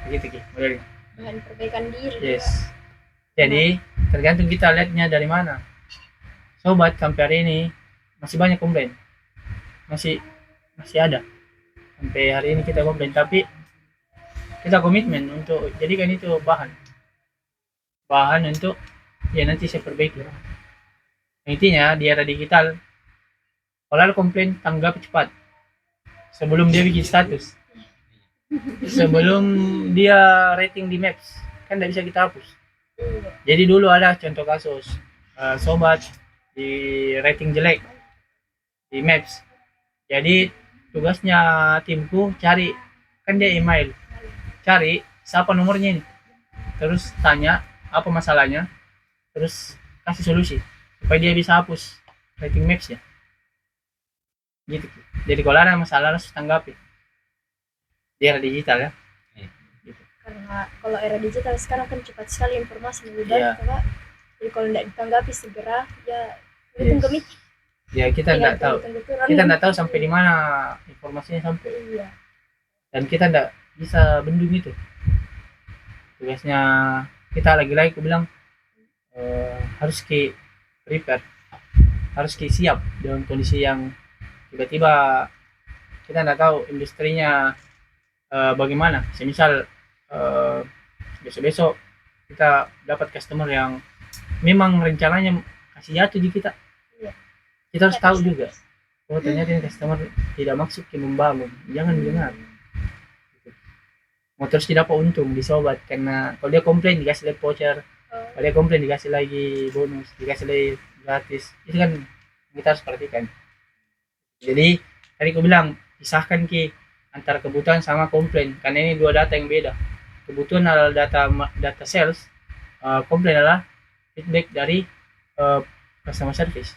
Begitu Ki, modelnya. Bahan perbaikan diri. Yes. Jadi tergantung kita lihatnya dari mana. Sobat sampai hari ini masih banyak komplain, masih ada. Sampai hari ini kita komplain, tapi kita komitmen untuk jadikan itu bahan untuk ya nanti saya perbaiki. Intinya di era digital, kalau ada komplain tanggap cepat sebelum dia bikin status, sebelum dia rating di Maps, kan tidak bisa kita hapus. Iya. Jadi dulu ada contoh kasus sobat di rating jelek di Maps. Jadi tugasnya timku cari, kan dia email, cari siapa nomornya ini, terus tanya apa masalahnya, terus kasih solusi supaya dia bisa hapus rating Maps ya. Gitu. Jadi kalau ada masalah harus tanggapi di era digital ya. Karena kalau era digital sekarang kan cepat sekali informasi Iya. menyebar, Kak. Jadi kalau tidak ditanggapi segera, ya Yes. itu gemit. Ya kita Tinggal tidak tahu, tunggu turun. kita tidak tahu sampai di mana informasinya sampai, Iya. dan kita tidak bisa bendung itu. Tugasnya kita lagi-lagi aku bilang harus prepare, harus siap dengan kondisi yang tiba-tiba kita tidak tahu industrinya bagaimana. Semisal besok-besok kita dapat customer yang memang rencananya kasih jatuh di kita, Iya. kita harus tahu juga, oh ternyata ini customer tidak maksud ke membangun, jangan dengar. Mau terus tidak apa untung di sobat, karena kalau dia komplain dikasih lagi voucher, kalau dia komplain dikasih lagi bonus, dikasih lagi gratis, itu kan kita harus perhatikan. Jadi tadi aku bilang pisahkan antara kebutuhan sama komplain, karena ini dua data yang beda. Kebutuhan adalah data sales, komplain adalah feedback dari customer service,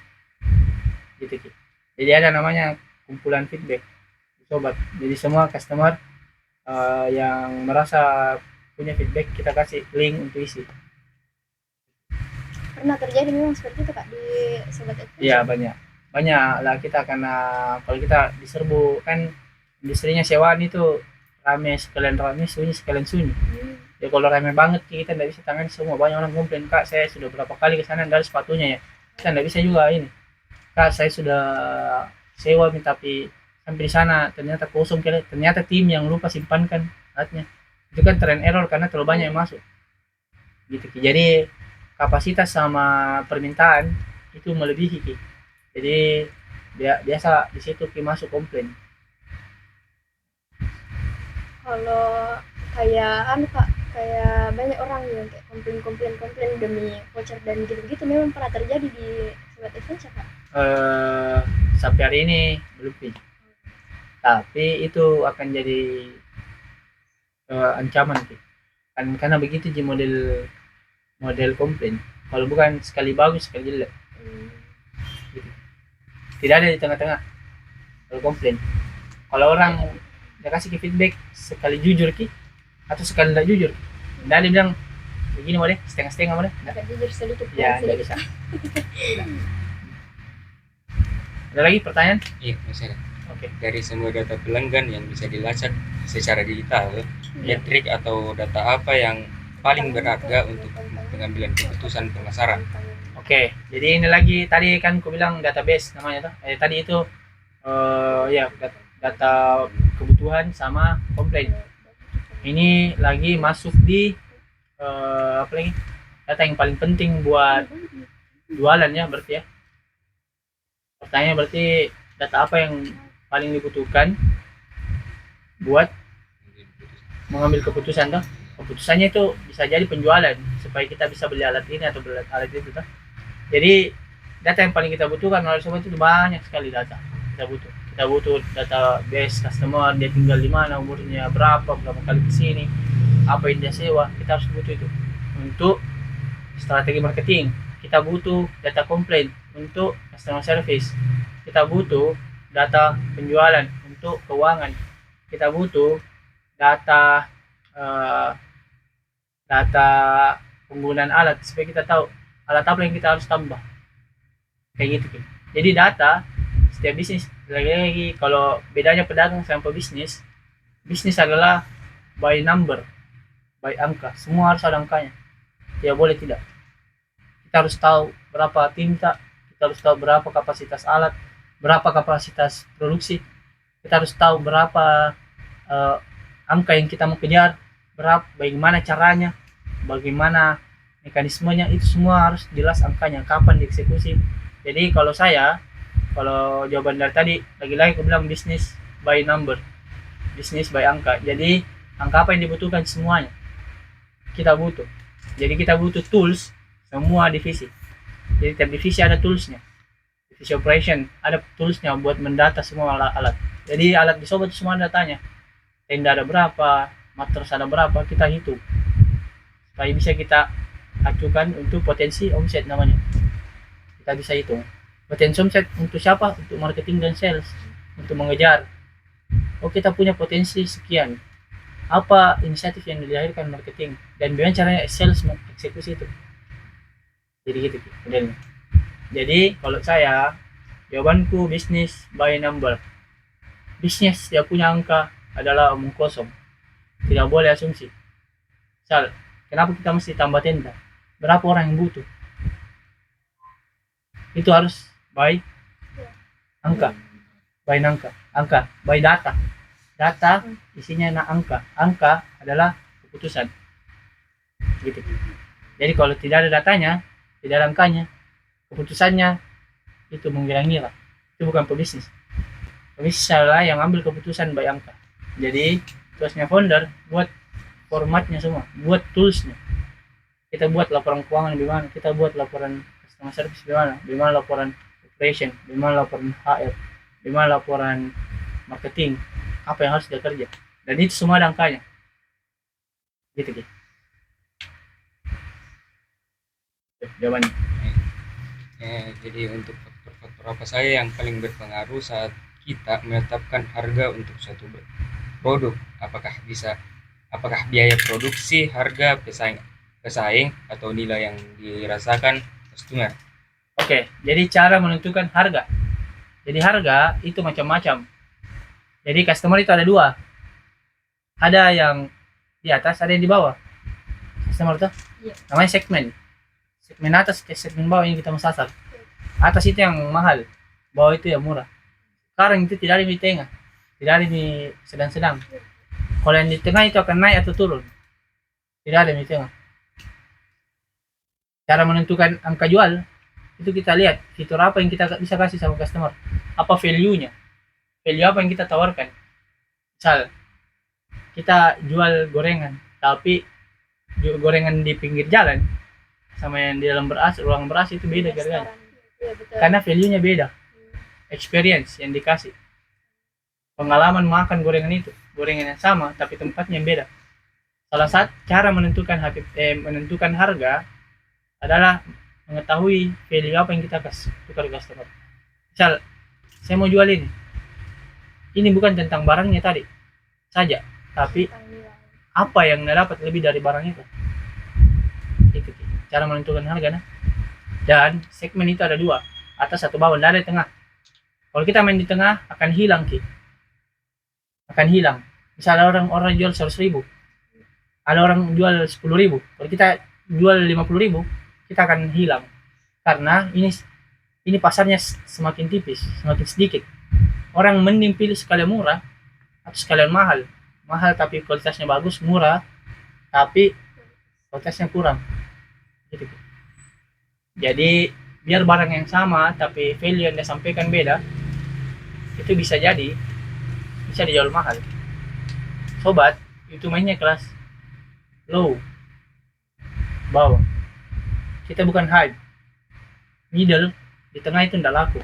gitu Ki. Jadi ada namanya kumpulan feedback sobat. Jadi semua customer yang merasa punya feedback kita kasih link untuk isi. Pernah terjadi memang seperti itu Kak di sobat itu? Iya banyak lah kita, karena kalau kita diserbu kan industrinya sewaan itu rame sekalian rame, sunyi sekalian sunyi. Ya kalau rame banget kita tidak bisa tangani semua, banyak orang komplain, Kak saya sudah berapa kali ke sana dari sepatunya ya, kita tidak bisa juga ini, Kak saya sudah sewa tapi sampai di sana ternyata kosong, ternyata tim yang lupa simpankan alatnya. Itu kan tren error karena terlalu banyak yang masuk gitu Ki. Jadi kapasitas sama permintaan itu melebihi Ki. Jadi biasa di situ Ki masuk komplain. Kalau kayak Kak, kayak banyak orang yang kayak komplain demi voucher dan gitu-gitu, memang pernah terjadi di sobat event Kak? Sampai hari ini belum Ki. Tapi itu akan jadi ancaman Ki. Karena begitu ji model komplain. Kalau bukan sekali bagus sekali jelek. Gitu. Tidak ada di tengah-tengah kalau komplain. Kalau orang dia kasih feedback sekali jujur Ki atau sekali tidak jujur, tidak ada bilang begini boleh, setengah-setengah boleh, Agak jujur sedikit. ya tidak bisa. Ada lagi pertanyaan? Iya, masih ada. Oke. Dari semua data pelanggan yang bisa dilacak secara digital, metrik atau data apa yang paling berharga untuk pengambilan keputusan pemasaran? Oke, jadi ini lagi tadi kan aku bilang database namanya tuh. Tadi itu ya data kebutuhan sama komplain. Ini lagi masuk di apa lagi? Data yang paling penting buat jualan ya berarti ya. Pertanyaannya berarti data apa yang paling dibutuhkan buat mengambil keputusan tuh. Keputusannya itu bisa jadi penjualan supaya kita bisa beli alat ini atau beli alat itu tuh. Jadi data yang paling kita butuhkan oleh sobat itu banyak sekali data. Kita butuh data base customer, dia tinggal di mana, umurnya berapa kali kesini, apa yang dia sewa. Kita harus butuh itu untuk strategi marketing. Kita butuh data komplain untuk customer service. Kita butuh data penjualan untuk keuangan. Kita butuh data data penggunaan alat supaya kita tahu alat apa yang kita harus tambah, kayak gitu. Jadi data setiap bisnis, lagi kalau bedanya pedagang sama pebisnis, bisnis adalah by number, by angka, semua harus ada angkanya, tidak boleh tidak. Kita harus tahu berapa tinta, kita harus tahu berapa kapasitas alat, berapa kapasitas produksi, kita harus tahu berapa angka yang kita mau kejar, berapa, bagaimana caranya, bagaimana mekanismenya, itu semua harus jelas angkanya, kapan dieksekusi. Jadi kalau jawaban dari tadi, lagi-lagi aku bilang bisnis by number, bisnis by angka. Jadi angka apa yang dibutuhkan semuanya kita butuh. Jadi kita butuh tools semua divisi. Jadi tiap divisi ada toolsnya. Divisi operation ada toolsnya buat mendata semua alat. Jadi alat di sobat semua datanya. Tenda ada berapa, matras ada berapa, kita hitung supaya bisa kita acukan untuk potensi omset namanya. Kita bisa hitung potensi omset untuk siapa, untuk marketing dan sales, untuk mengejar, oh kita punya potensi sekian, apa inisiatif yang dilahirkan marketing dan bagaimana caranya sales mengeksekusi itu. Jadi gitu modelnya. Jadi kalau saya, jawabanku bisnis by number. Bisnis dia punya angka adalah omong kosong, tidak boleh asumsi. Misal, kenapa kita mesti tambah tenda? Berapa orang yang butuh? Itu harus by angka, by data. Data isinya angka adalah keputusan. Gitu. Jadi kalau tidak ada datanya, tidak ada angkanya, keputusannya itu mengira-ngira. Itu bukan pebisnis. Pebisnis adalah yang ambil keputusan by angka. Jadi tugasnya founder buat formatnya semua, buat toolsnya. Kita buat laporan keuangan bagaimana, kita buat laporan customer service bagaimana laporan operation, bagaimana laporan HR, bagaimana laporan marketing, apa yang harus dia kerja. Dan itu semua ada angkanya. Gitu. Jawabannya. Jadi untuk faktor-faktor apa saja yang paling berpengaruh saat kita menetapkan harga untuk suatu produk? Apakah biaya produksi, harga, pesaing atau nilai yang dirasakan customer? Oke, jadi cara menentukan harga. Jadi harga itu macam-macam. Jadi customer itu ada dua. Ada yang di atas, ada yang di bawah. Customer itu namanya segmen. Segmen atas ke segmen bawah yang kita mau sasar. Atas itu yang mahal, bawah itu yang murah. Sekarang itu tidak ada di tengah, tidak ada di sedang-sedang. Kalau yang di tengah itu akan naik atau turun, tidak ada di tengah. Cara menentukan angka jual itu kita lihat fitur apa yang kita bisa kasih sama customer, apa value-nya, value apa yang kita tawarkan. Misal kita jual gorengan, tapi gorengan di pinggir jalan sama yang di dalam ruang beras itu beda harganya. Karena value-nya beda. Experience yang dikasih, pengalaman makan gorengan yang sama tapi tempatnya yang beda. Salah satu cara menentukan harga adalah mengetahui value apa yang kita kasih tukar customer. Misal saya mau jual ini bukan tentang barangnya tadi saja, tapi apa yang anda dapat lebih dari barang itu. Itu cara menentukan harga. Dan segmen itu ada dua, atas atau bawah, tidak ada di tengah. Kalau kita main di tengah akan hilang akan hilang. Misalnya orang jual 100.000, ada orang jual 10.000. Kalau kita jual 50.000, kita akan hilang karena ini pasarnya semakin tipis, semakin sedikit. Orang mending pilih sekalian murah atau sekalian mahal tapi kualitasnya bagus, murah tapi kualitasnya kurang. Gitu. Jadi biar barang yang sama tapi value yang disampaikan beda, itu bisa dijual mahal. sobat itu mainnya kelas low, bawah. Kita bukan high, middle, di tengah itu tidak laku.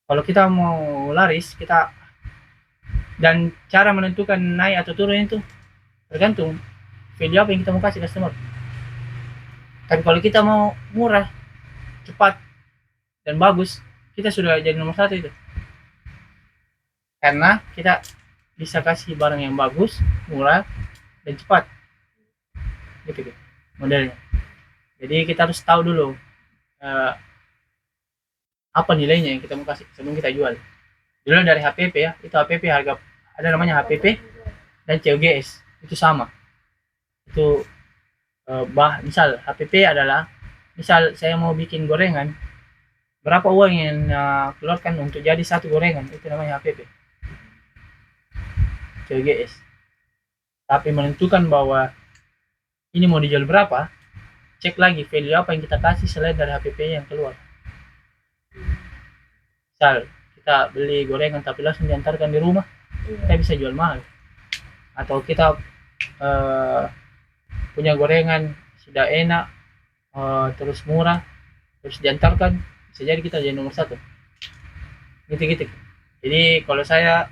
Kalau kita mau laris, kita dan cara menentukan naik atau turun itu tergantung value apa yang kita mau kasih customer. Tapi kalau kita mau murah, cepat, dan bagus, kita sudah jadi nomor satu itu. Karena kita bisa kasih barang yang bagus, murah, dan cepat. Gitu modelnya. Jadi kita harus tahu dulu apa nilainya yang kita mau kasih sebelum kita jual. Dulu dari HPP ya, itu HPP harga ada namanya HPP dan COGS itu sama. Itu misal HPP adalah misal saya mau bikin gorengan, berapa uang yang keluarkan untuk jadi satu gorengan, itu namanya HPP. COGS. Tapi menentukan bahwa ini mau dijual berapa, cek lagi value apa yang kita kasih selain dari HPP yang keluar. Misal kita beli gorengan tapi langsung diantarkan di rumah, kita bisa jual mahal. Atau kita punya gorengan sudah enak, terus murah, terus diantarkan, bisa jadi kita jadi nomor satu. Gitu. Jadi kalau saya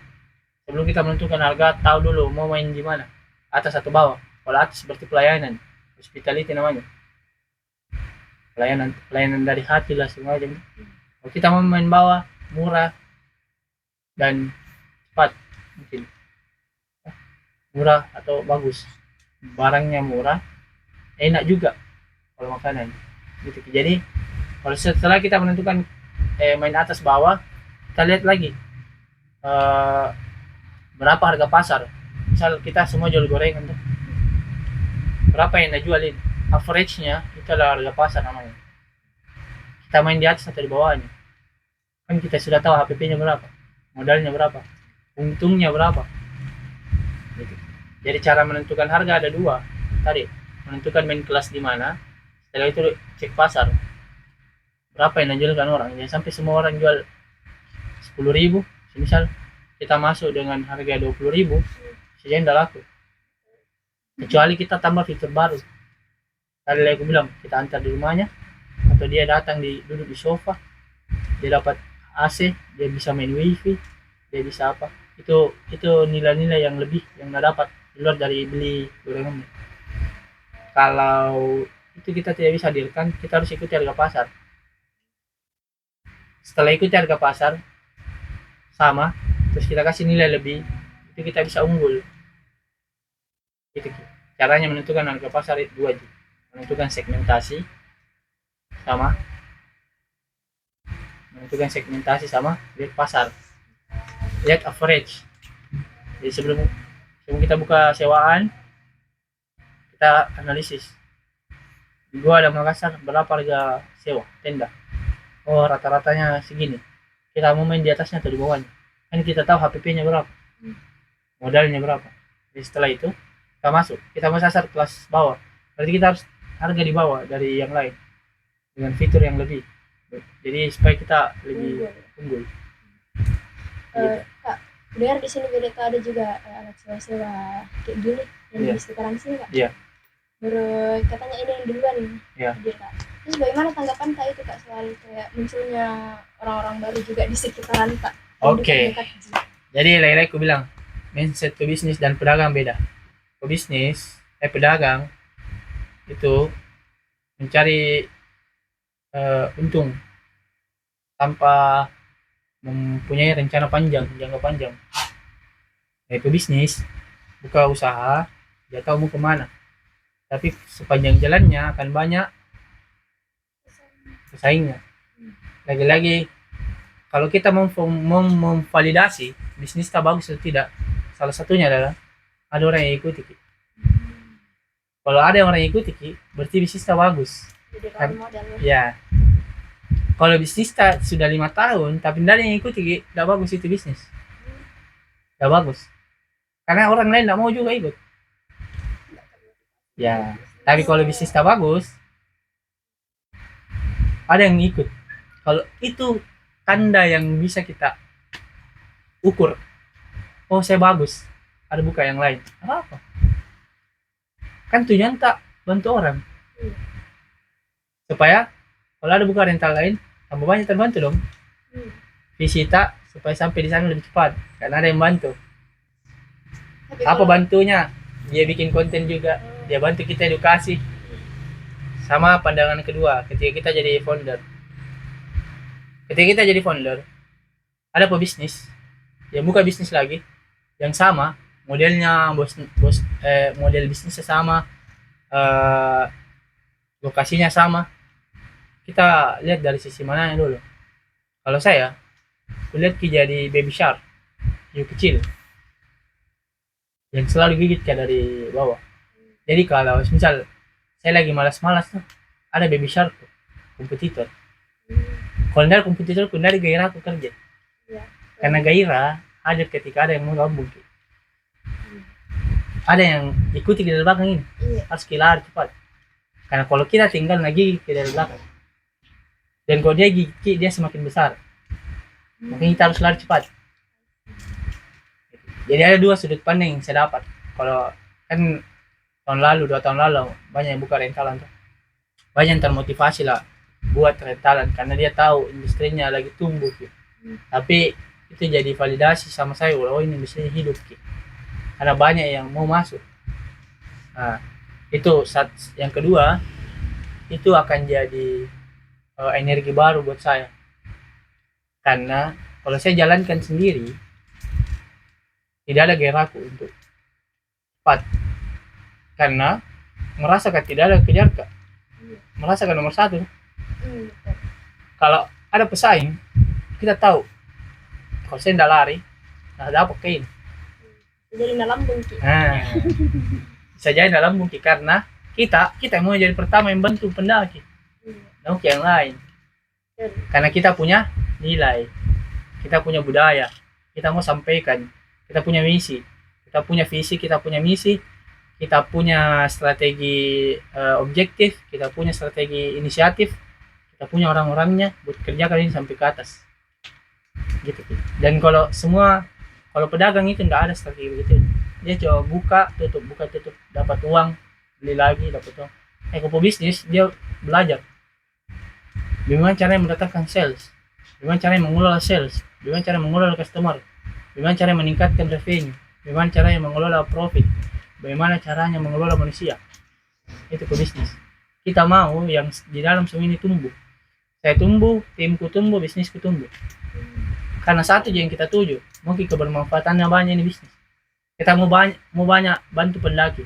sebelum kita menentukan harga, tahu dulu mau main di mana, atas atau bawah. Kalau atas seperti pelayanan, hospitality namanya, pelayanan dari hati lah semua. Kalau kita mau main bawah, murah dan cepat, mungkin murah atau bagus, barangnya murah, enak juga kalau makanan gitu. Jadi kalau setelah kita menentukan main atas bawah, kita lihat lagi berapa harga pasar. Misal kita semua jual gorengan tuh, berapa yang jualin, average-nya itu adalah harga pasar namanya. Kita main di atas atau di bawahnya, kan kita sudah tahu HPP-nya berapa, modalnya berapa, untungnya berapa gitu. Jadi cara menentukan harga ada dua tadi, menentukan main kelas di mana, setelah itu cek pasar berapa yang dijualkan orang. Jangan sampai semua orang jual 10.000, misal kita masuk dengan harga 20.000, saja tidak laku. Kecuali kita tambah fitur baru. Tadi aku bilang kita antar di rumahnya, atau dia datang duduk di sofa, dia dapat AC, dia bisa main wifi, dia bisa apa. Itu nilai-nilai yang lebih yang nggak dapat di luar dari beli gorengan. Kalau itu kita tidak bisa hadirkan, kita harus ikuti harga pasar. Setelah ikuti harga pasar sama, terus kita kasih nilai lebih, itu kita bisa unggul. Itu caranya menentukan harga pasar itu dua aja. Menentukan segmentasi sama lihat pasar, lihat average. Jadi sebelum kita buka sewaan, kita analisis di Goa dan Makassar berapa harga sewa tenda. Oh, rata-ratanya segini, kita mau main di atasnya atau di bawahnya, kan kita tahu HPP-nya berapa, modalnya berapa. Jadi setelah itu kita mau sasar kelas bawah, berarti kita harus harga di bawah dari yang lain dengan fitur yang lebih, jadi supaya kita lebih unggul. Kak, biar di sini beda ada juga anak sewa kayak gini yang di sekitaran sini, Kak. Iya. Baru katanya ini yang duluan Iya. dia, Kak. Terus bagaimana tanggapan Kak itu, Kak, soal kayak munculnya orang-orang baru juga di sekitaran, Kak? Oke. Jadi lagi-lagi aku bilang mindset pebisnis dan pedagang beda. Pebisnis, pedagang itu mencari untung tanpa mempunyai rencana jangka panjang. Pebisnis buka usaha, dia tahu mau kemana, tapi sepanjang jalannya akan banyak pesaingnya. Lagi-lagi kalau kita memvalidasi bisnis kita bagus atau tidak, salah satunya adalah ada orang yang ikuti. Kalau ada orang yang ikuti, berarti bisnis kita bagus. Jadi role model. Ya. Kalau bisnis kita sudah 5 tahun tapi tidak ada yang ikuti, tidak bagus itu bisnis. Tidak bagus. Karena orang lain tidak mau juga ikut. Ya. Tapi kalau bisnis kita bagus, ada yang ikut. Kalau itu tanda yang bisa kita ukur. Oh, saya bagus. ada buka yang lain. Apa? Kan tujuan tak bantu orang. Iya. Supaya kalau ada buka rental lain, tambah banyak terbantu dong. Visi tak supaya sampai di sana lebih cepat karena ada yang bantu. Tapi Apa kalau- bantunya? Dia bikin konten juga, dia bantu kita edukasi. Sama pandangan kedua ketika kita jadi founder. Ketika kita jadi founder, ada pebisnis yang buka bisnis lagi yang sama, modelnya model bisnisnya sama, lokasinya sama. Kita lihat dari sisi mana dulu. Kalau saya lihat jadi baby shark, hiu kecil yang selalu gigit kayak dari bawah. Jadi kalau misal saya lagi malas-malas tuh, ada baby shark tuh, kompetitor. Kalau dari kompetitor, kalau dari gairah aku kerja. Iya. Karena gairah ada ketika ada yang mau gabung. Ada yang ikuti di belakang ini, Iya. harus kita lari cepat. Karena kalau kita tinggal lagi ke dari belakang, dan kalau dia gigi dia semakin besar, makanya kita harus lari cepat. Jadi ada dua sudut pandang yang saya dapat. Kalau kan tahun lalu, 2 tahun lalu banyak yang buka rentalan tuh, banyak yang termotivasi lah buat rentalan karena dia tahu industrinya lagi tumbuh gitu. Tapi itu jadi validasi sama saya, oh ini industrinya hidup gitu. Karena banyak yang mau masuk. Nah, itu yang kedua, itu akan jadi energi baru buat saya. Karena kalau saya jalankan sendiri, tidak ada gairahku untuk cepat. Karena merasakan tidak ada kejar Kak. Merasakan nomor 1. Betul. Kalau ada pesaing, kita tahu. Kalau saya tidak lari, nah dapat kain. Jadi lambung Ki. Nah, bisa jadi dalam mungkin karena kita mau jadi pertama yang bantu pendaki. Nah, yang lain. Karena kita punya nilai, kita punya budaya, kita mau sampaikan, kita punya misi, kita punya visi, kita punya misi, kita punya strategi objektif, kita punya strategi inisiatif, kita punya orang-orangnya buat kerjakan ini sampai ke atas. Gitu. Dan kalau pedagang itu enggak ada strategi begitu. Dia coba buka tutup, dapat uang, beli lagi, dapat uang. Kalau bisnis dia belajar bagaimana caranya mendatangkan sales, bagaimana caranya mengelola sales, bagaimana caranya mengelola customer, bagaimana caranya meningkatkan revenue, bagaimana caranya mengelola profit, bagaimana caranya mengelola manusia. Itu bisnis. Kita mau yang di dalam semua ini tumbuh. Saya tumbuh, timku tumbuh, bisnisku tumbuh. Karena satu yang kita tuju, mungkin kebermanfaatannya banyak ini bisnis. Kita mau banyak bantu pendaki.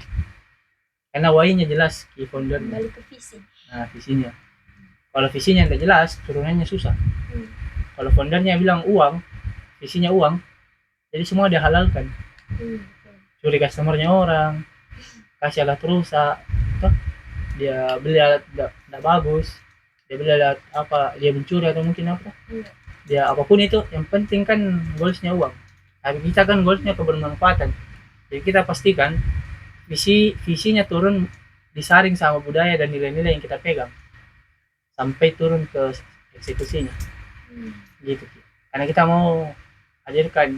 Karena why-nya jelas di founder. Kembali ke visi. Nah, visinya. Kalau visinya tidak jelas, turunannya susah. Kalau foundernya bilang uang, visinya uang, jadi semua dia halalkan. Curi customernya orang, kasih alat rusak, dia beli alat tidak bagus, dia beli alat apa, dia mencuri atau mungkin apa. Dia apapun itu, yang penting kan goalsnya uang. Tapi kita kan goalsnya kebermanfaatan. Jadi kita pastikan visinya turun disaring sama budaya dan nilai-nilai yang kita pegang sampai turun ke eksekusinya. Gitu. Karena kita mau ajarkan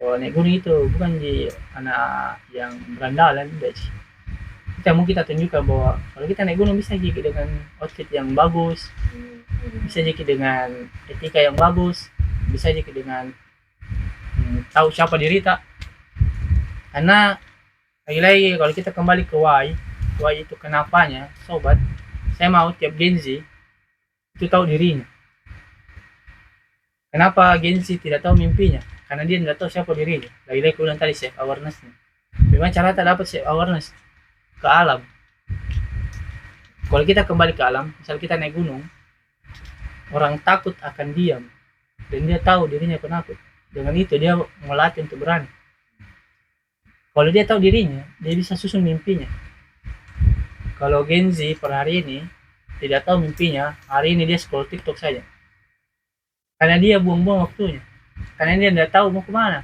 bahwa naik gunung itu bukan di anak yang berandalan, tidak sih. Kita tunjukkan bahwa kalau kita naik gunung bisa jadi dengan outfit yang bagus, bisa jadi dengan etika yang bagus, bisa jadi dengan tahu siapa diri tak. Karena lagi-lagi kalau kita kembali ke why itu kenapanya, sobat, saya mau tiap Gen Z itu tahu dirinya. Kenapa Gen Z tidak tahu mimpinya? Karena dia tidak tahu siapa dirinya. Lagi-lagi ulang tadi self awareness-nya. Bagaimana cara kita dapat self awareness? Ke alam. Kalau kita kembali ke alam, misal kita naik gunung, orang takut akan diam dan dia tahu dirinya penakut. Dengan itu dia melatih untuk berani. Kalau dia tahu dirinya, dia bisa susun mimpinya. Kalau Gen Z per hari ini tidak tahu mimpinya, hari ini dia scroll TikTok saja. Karena dia buang-buang waktunya. Karena dia tidak tahu mau kemana.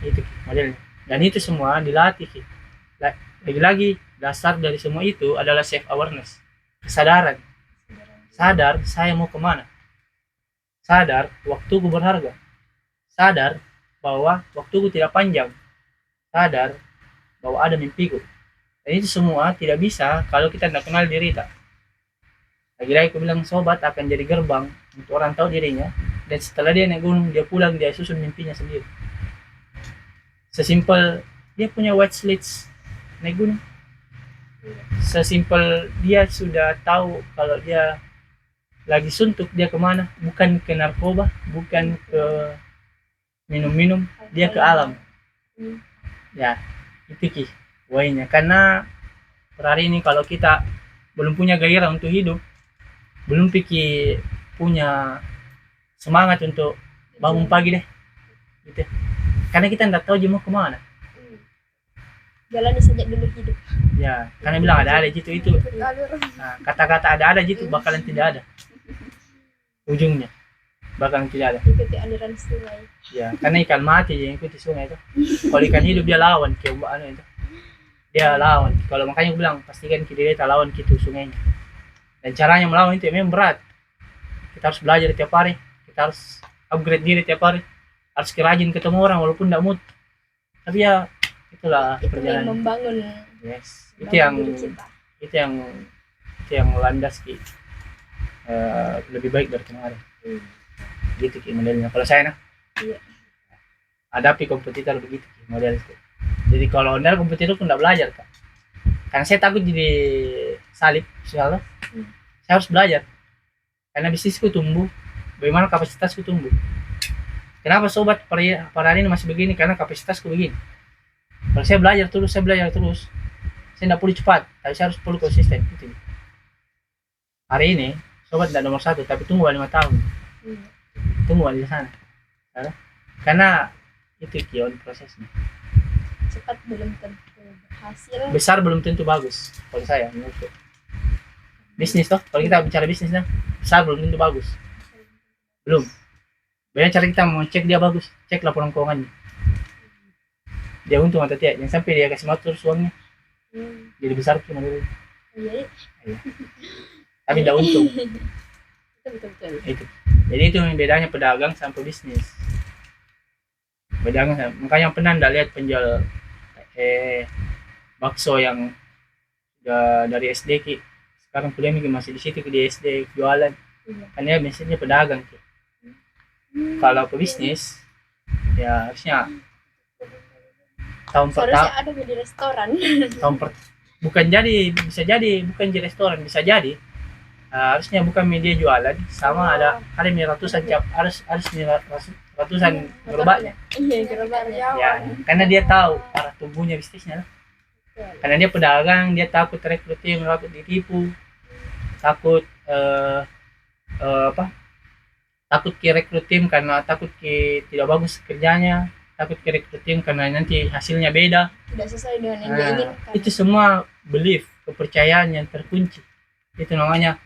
Itu modelnya. Dan itu semua dilatih. Lagi-lagi dasar dari semua itu adalah self awareness, kesadaran. Sadar saya mau kemana. Sadar waktuku berharga. Sadar bahwa waktuku tidak panjang, sadar bahwa ada mimpiku. Dan itu semua tidak bisa kalau kita tidak kenal diri tak. Lagi-lagi aku bilang sobat akan jadi gerbang untuk orang tahu dirinya, dan setelah dia naik gunung dia pulang dia susun mimpinya sendiri. Sesimpel dia punya watchlist naik gunung, sesimpel dia sudah tahu kalau dia lagi suntuk dia kemana, bukan ke narkoba, bukan ke minum-minum, dia ke alam. Ya itu ki wainya. Karena per hari ini kalau kita belum punya gairah untuk hidup, belum pikir punya semangat untuk bangun pagi deh gitu, karena kita nggak tahu dia mau kemana. Jalani saja dulu hidup. Ya karena bilang ada gitu itu. Ikut alur. Nah, kata-kata ada gitu bakalan tidak ada ujungnya, bakalan tidak ada. Ikuti aliran sungai. Ya karena ikan mati yang ikuti sungai itu. Kalau ikan hidup dia lawan kayak itu, dia lawan. Kalau makanya aku bilang pastikan kita lawan gitu sungainya. Dan caranya melawan itu memang berat. Kita harus belajar tiap hari, kita harus upgrade diri tiap hari, harus rajin ketemu orang walaupun tidak mood. Tapi ya itulah Itu yang perjalanan. membangun. Yes, Diri kita. itu yang landas ki lebih baik dari kemarin. Gitu ki modelnya. Kalau saya nah, Iya. hadapi kompetitor begitu ki model itu. Jadi kalau ondel kompetitor pun tidak belajar kak. Karena saya takut jadi salib, soalnya saya harus belajar. Karena bisnisku tumbuh, bagaimana kapasitasku tumbuh. Kenapa sobat pada hari ini masih begini? Karena kapasitasku begini. Kalau saya belajar terus, saya tidak perlu cepat, tapi saya harus perlu konsisten. Gitu. Hari ini sobat tidak nomor 1, tapi tunggu 5 tahun, tunggu di sana. Karena itu kion prosesnya. Cepat belum tentu berhasil. Besar belum tentu bagus. Kalau saya menurutku. Bisnis toh, kalau kita bicara bisnis nah, besar belum tentu bagus. Belum. Banyak cara kita mau cek dia bagus, cek laporan keuangannya. Dia untung atau tidak, jangan sampai dia kasih terus uangnya. Jadi besar cuma dulu. Iya. Tapi tidak untung. Betul. Itu. Jadi itu yang bedanya pedagang sampai bisnis. Pedagang, makanya pernah ndak lihat penjual bakso yang dari SD ki, sekarang kuliah masih di situ di SD jualan. Kan ya biasanya pedagang ki. Kalau pebisnis ya harusnya tahun pertama Seharusnya ada di restoran. bukan jadi restoran, bisa jadi harusnya bukan media jualan sama ada ratusan ratusan gerobaknya. Iya, gerobaknya. Ya karena dia tahu arah tumbuhnya bisnisnya, karena dia pedagang, dia takut rekrut tim, takut ditipu, takut takut rekrut tim karena takut tidak bagus kerjanya, takut rekrut tim karena nanti hasilnya beda, Tidak sesuai dengan yang dia inginkan. itu semua belief, kepercayaan yang terkunci. Itu namanya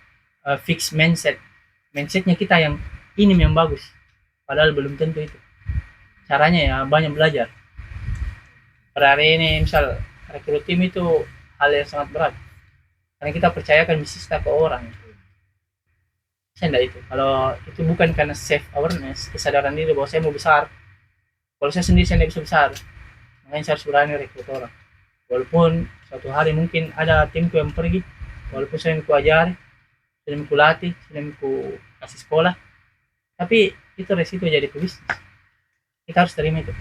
fixed mindsetnya kita yang ini yang bagus, padahal belum tentu itu. Caranya ya banyak belajar. Pada hari ini misal rekrut tim itu hal yang sangat berat karena kita percayakan bisnis kita ke orang. Saya enggak itu. Kalau itu bukan karena self awareness, kesadaran diri bahwa saya mau besar. Kalau saya sendiri saya tidak bisa besar, makanya saya harus berani rekrut orang. Walaupun suatu hari mungkin ada timku yang pergi, walaupun saya yang kuajari, saya yang kulatih, saya yang kasih sekolah, tapi itu resiko jadi pebisnis. Kita harus terima itu.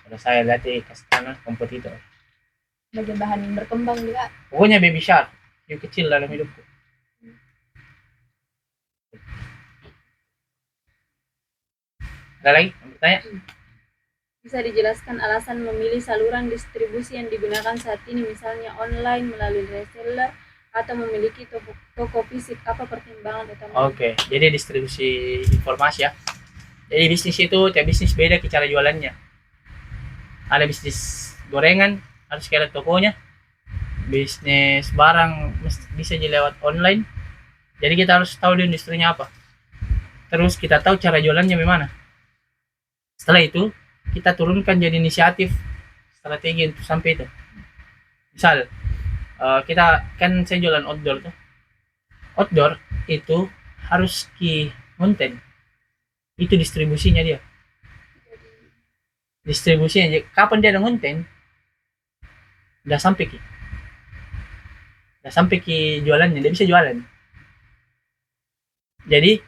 Kalau saya lihat kasih kompetitor. Sebagai bahan berkembang juga. Pokoknya baby shark, yang kecil dalam hidupku. Ada lagi yang bertanya? Bisa dijelaskan alasan memilih saluran distribusi yang digunakan saat ini, misalnya online melalui reseller atau memiliki toko fisik, apa pertimbangan utama? Oke, jadi distribusi informasi ya. Jadi bisnis itu tiap bisnis beda cara jualannya. Ada bisnis gorengan harus ke tokonya, bisnis barang bisa lewat online. Jadi kita harus tahu di industrinya apa. Terus kita tahu cara jualannya bagaimana. Setelah itu kita turunkan jadi inisiatif strategi untuk sampai itu. Misal kita kan saya jualan outdoor tuh. Outdoor itu harus konten. Itu distribusinya dia. distribusinya. Kapan dia ada konten, udah sampai ki. Udah sampai ki jualannya, dia bisa jualan. Jadi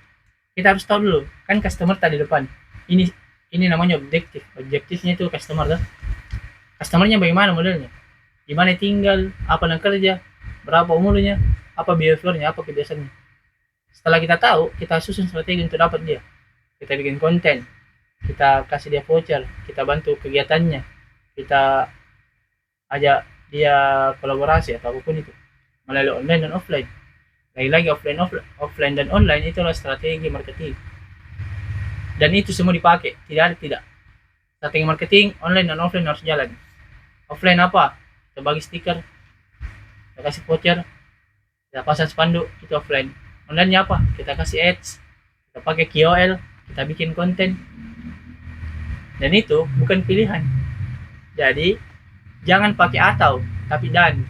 kita harus tahu dulu, kan customer tadi depan. Ini namanya objektif. Objektifnya itu customer tuh. Customernya bagaimana modelnya? Di mana tinggal, apa yang kerja, berapa umurnya, apa behaviornya, apa kebiasaannya. Setelah kita tahu, kita susun strategi untuk dapat dia. Kita bikin konten, kita kasih dia voucher, kita bantu kegiatannya, kita ajak dia kolaborasi atau apapun itu melalui online dan offline. Lagi-lagi offline dan online itulah strategi marketing. Dan itu semua dipakai, tidak ada tidak. Strategi marketing online dan offline harus jalan. Offline apa? Kita bagi stiker, kita kasih voucher, kita pasang spanduk, itu offline. Online apa? Kita kasih ads, kita pakai KOL, kita bikin konten. Dan itu bukan pilihan. Jadi jangan pakai atau, tapi dan.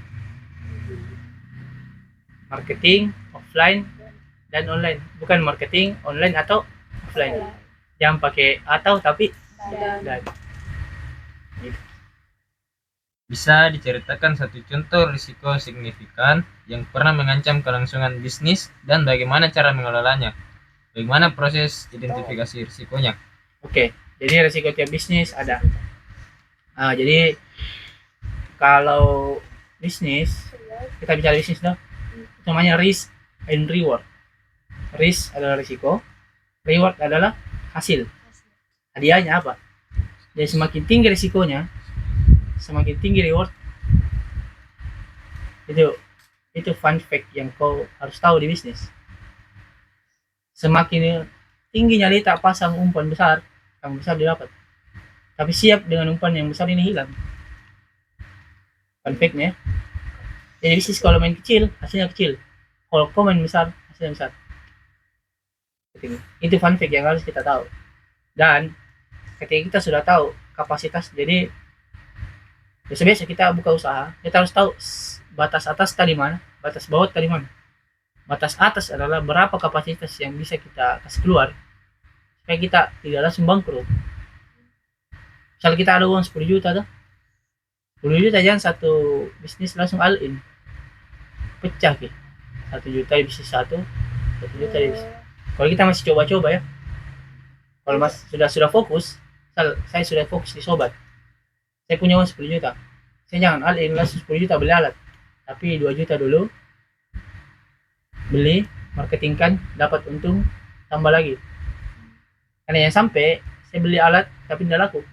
Marketing offline dan online, bukan marketing online atau offline. Jangan pakai atau, tapi dan. Bisa diceritakan satu contoh risiko signifikan yang pernah mengancam kelangsungan bisnis dan bagaimana cara mengelolanya? Bagaimana proses identifikasi risikonya? Oke, jadi risiko tiap bisnis ada. Jadi kalau bisnis, kita bicara bisnis dong, namanya risk and reward. Risk adalah risiko, reward adalah hasil. Hadiahnya apa? Jadi semakin tinggi risikonya, semakin tinggi reward. Itu fun fact yang kau harus tahu di bisnis. Semakin tingginya letak pasang umpan besar, yang besar didapat. Tapi siap dengan umpan yang besar ini hilang. Fun fact-nya. Jadi bisnis kalau main kecil, hasilnya kecil. Kalau kau main besar, hasilnya besar. Itu fun fact yang harus kita tahu. Dan ketika kita sudah tahu kapasitas, jadi biasa-biasa kita buka usaha, kita harus tahu batas atas tadi mana, batas bawah tadi mana. Batas atas adalah berapa kapasitas yang bisa kita kasih keluar supaya kita tidak langsung bangkrut. Misal kita ada uang 10 juta tuh, 10 juta jangan satu bisnis langsung all in, pecah ki. 1 juta di bisnis 1 juta di bisnis. Kalau kita masih coba-coba ya, kalau sudah fokus, misal saya sudah fokus di sobat, saya punya uang 10 juta, saya jangan all in langsung 10 juta beli alat, tapi 2 juta dulu beli, marketingkan, dapat untung, tambah lagi. Karena yang sampai saya beli alat tapi tidak laku.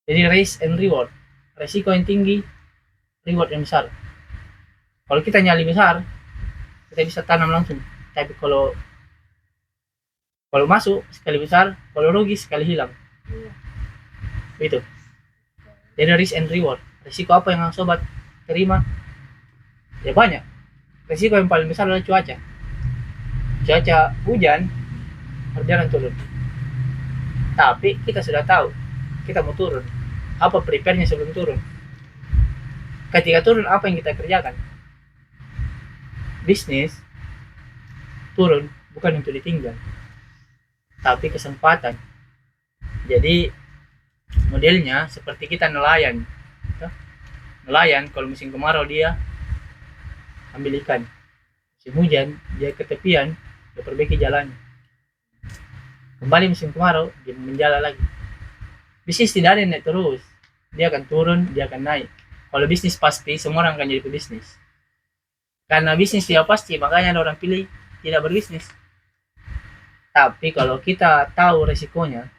Jadi risk and reward, resiko yang tinggi, reward yang besar. Kalau kita nyali besar, kita bisa tanam langsung. Tapi kalau masuk sekali besar, kalau rugi sekali hilang. Itu. Jadi risk and reward. Risiko apa yang sobat terima? Ya banyak. Risiko yang paling besar adalah cuaca. Cuaca hujan, perjalanan turun. Tapi kita sudah tahu, kita mau turun. Apa prepare-nya sebelum turun? Ketika turun, apa yang kita kerjakan? Bisnis turun bukan untuk ditinggal, tapi kesempatan. Jadi modelnya seperti kita nelayan. Nelayan kalau musim kemarau dia ambil ikan, musim hujan dia ke tepian, dia perbaiki jalannya. Kembali musim kemarau dia menjala lagi. Bisnis tidak ada yang naik terus, dia akan turun, dia akan naik. Kalau bisnis pasti semua orang akan jadi pebisnis. Karena bisnis tidak pasti, makanya ada orang pilih tidak berbisnis. Tapi kalau kita tahu resikonya,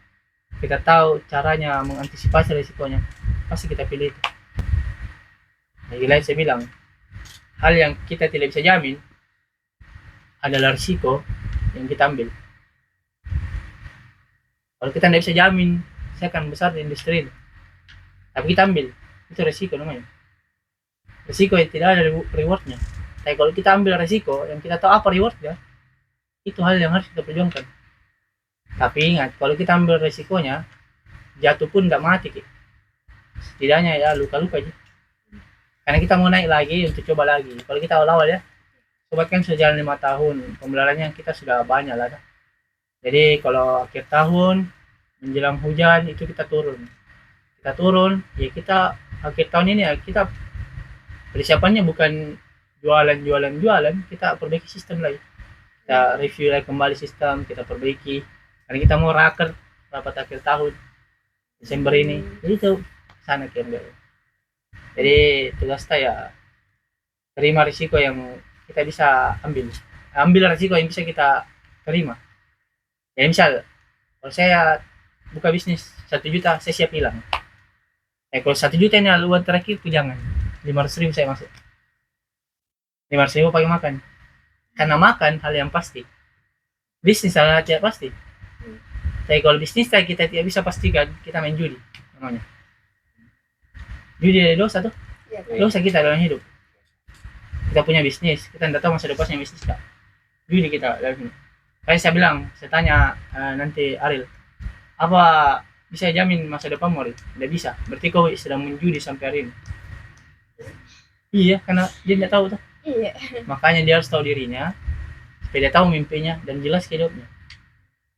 kita tahu caranya mengantisipasi resikonya, pasti kita pilih itu. Lagi-lagi saya bilang, hal yang kita tidak bisa jamin adalah risiko yang kita ambil. Kalau kita tidak bisa jamin saya akan besar di industri ini, tapi kita ambil, itu risiko namanya. Risiko yang tidak ada rewardnya. Tapi kalau kita ambil risiko yang kita tahu apa rewardnya, itu hal yang harus kita perjuangkan. Tapi ingat, kalau kita ambil risikonya, jatuh pun tidak mati, setidaknya ya luka-luka aja. Karena kita mau naik lagi untuk coba lagi. Kalau kita awal-awal ya, sobat kan sudah jalan 5 tahun, pembelajarannya kita sudah banyak lah. Jadi kalau akhir tahun menjelang hujan itu kita turun ya. Kita akhir tahun ini ya kita persiapannya bukan jualan, kita perbaiki sistem lagi, kita review lagi kembali sistem, kita perbaiki karena kita mau rapat akhir tahun Desember ini. Jadi itu sana kira. Jadi tugas saya terima risiko yang kita bisa ambil risiko yang bisa kita terima. Ya misal kalau saya buka bisnis 1 juta saya siap hilang. Kalau 1 juta ini uang terakhir itu jangan 500.000 saya masuk. 500.000 pakai makan. Karena makan hal yang pasti. Bisnis hal tidak pasti. Tapi kalau bisnis kita tidak bisa pastikan, kita main judi namanya. Judi ada dosa tuh. Dosa kita dalam hidup. Kita punya bisnis, kita tidak tahu masa depannya bisnis kak. Judi kita dalam hidup. Kayak saya bilang, saya tanya nanti Ariel, apa bisa jamin masa depanmu Ariel? Tidak bisa. Berarti kau sedang menjudi sampai hari ini. Iya, karena dia tidak tahu tuh. Iya. Makanya dia harus tahu dirinya, supaya dia tahu mimpinya dan jelas hidupnya.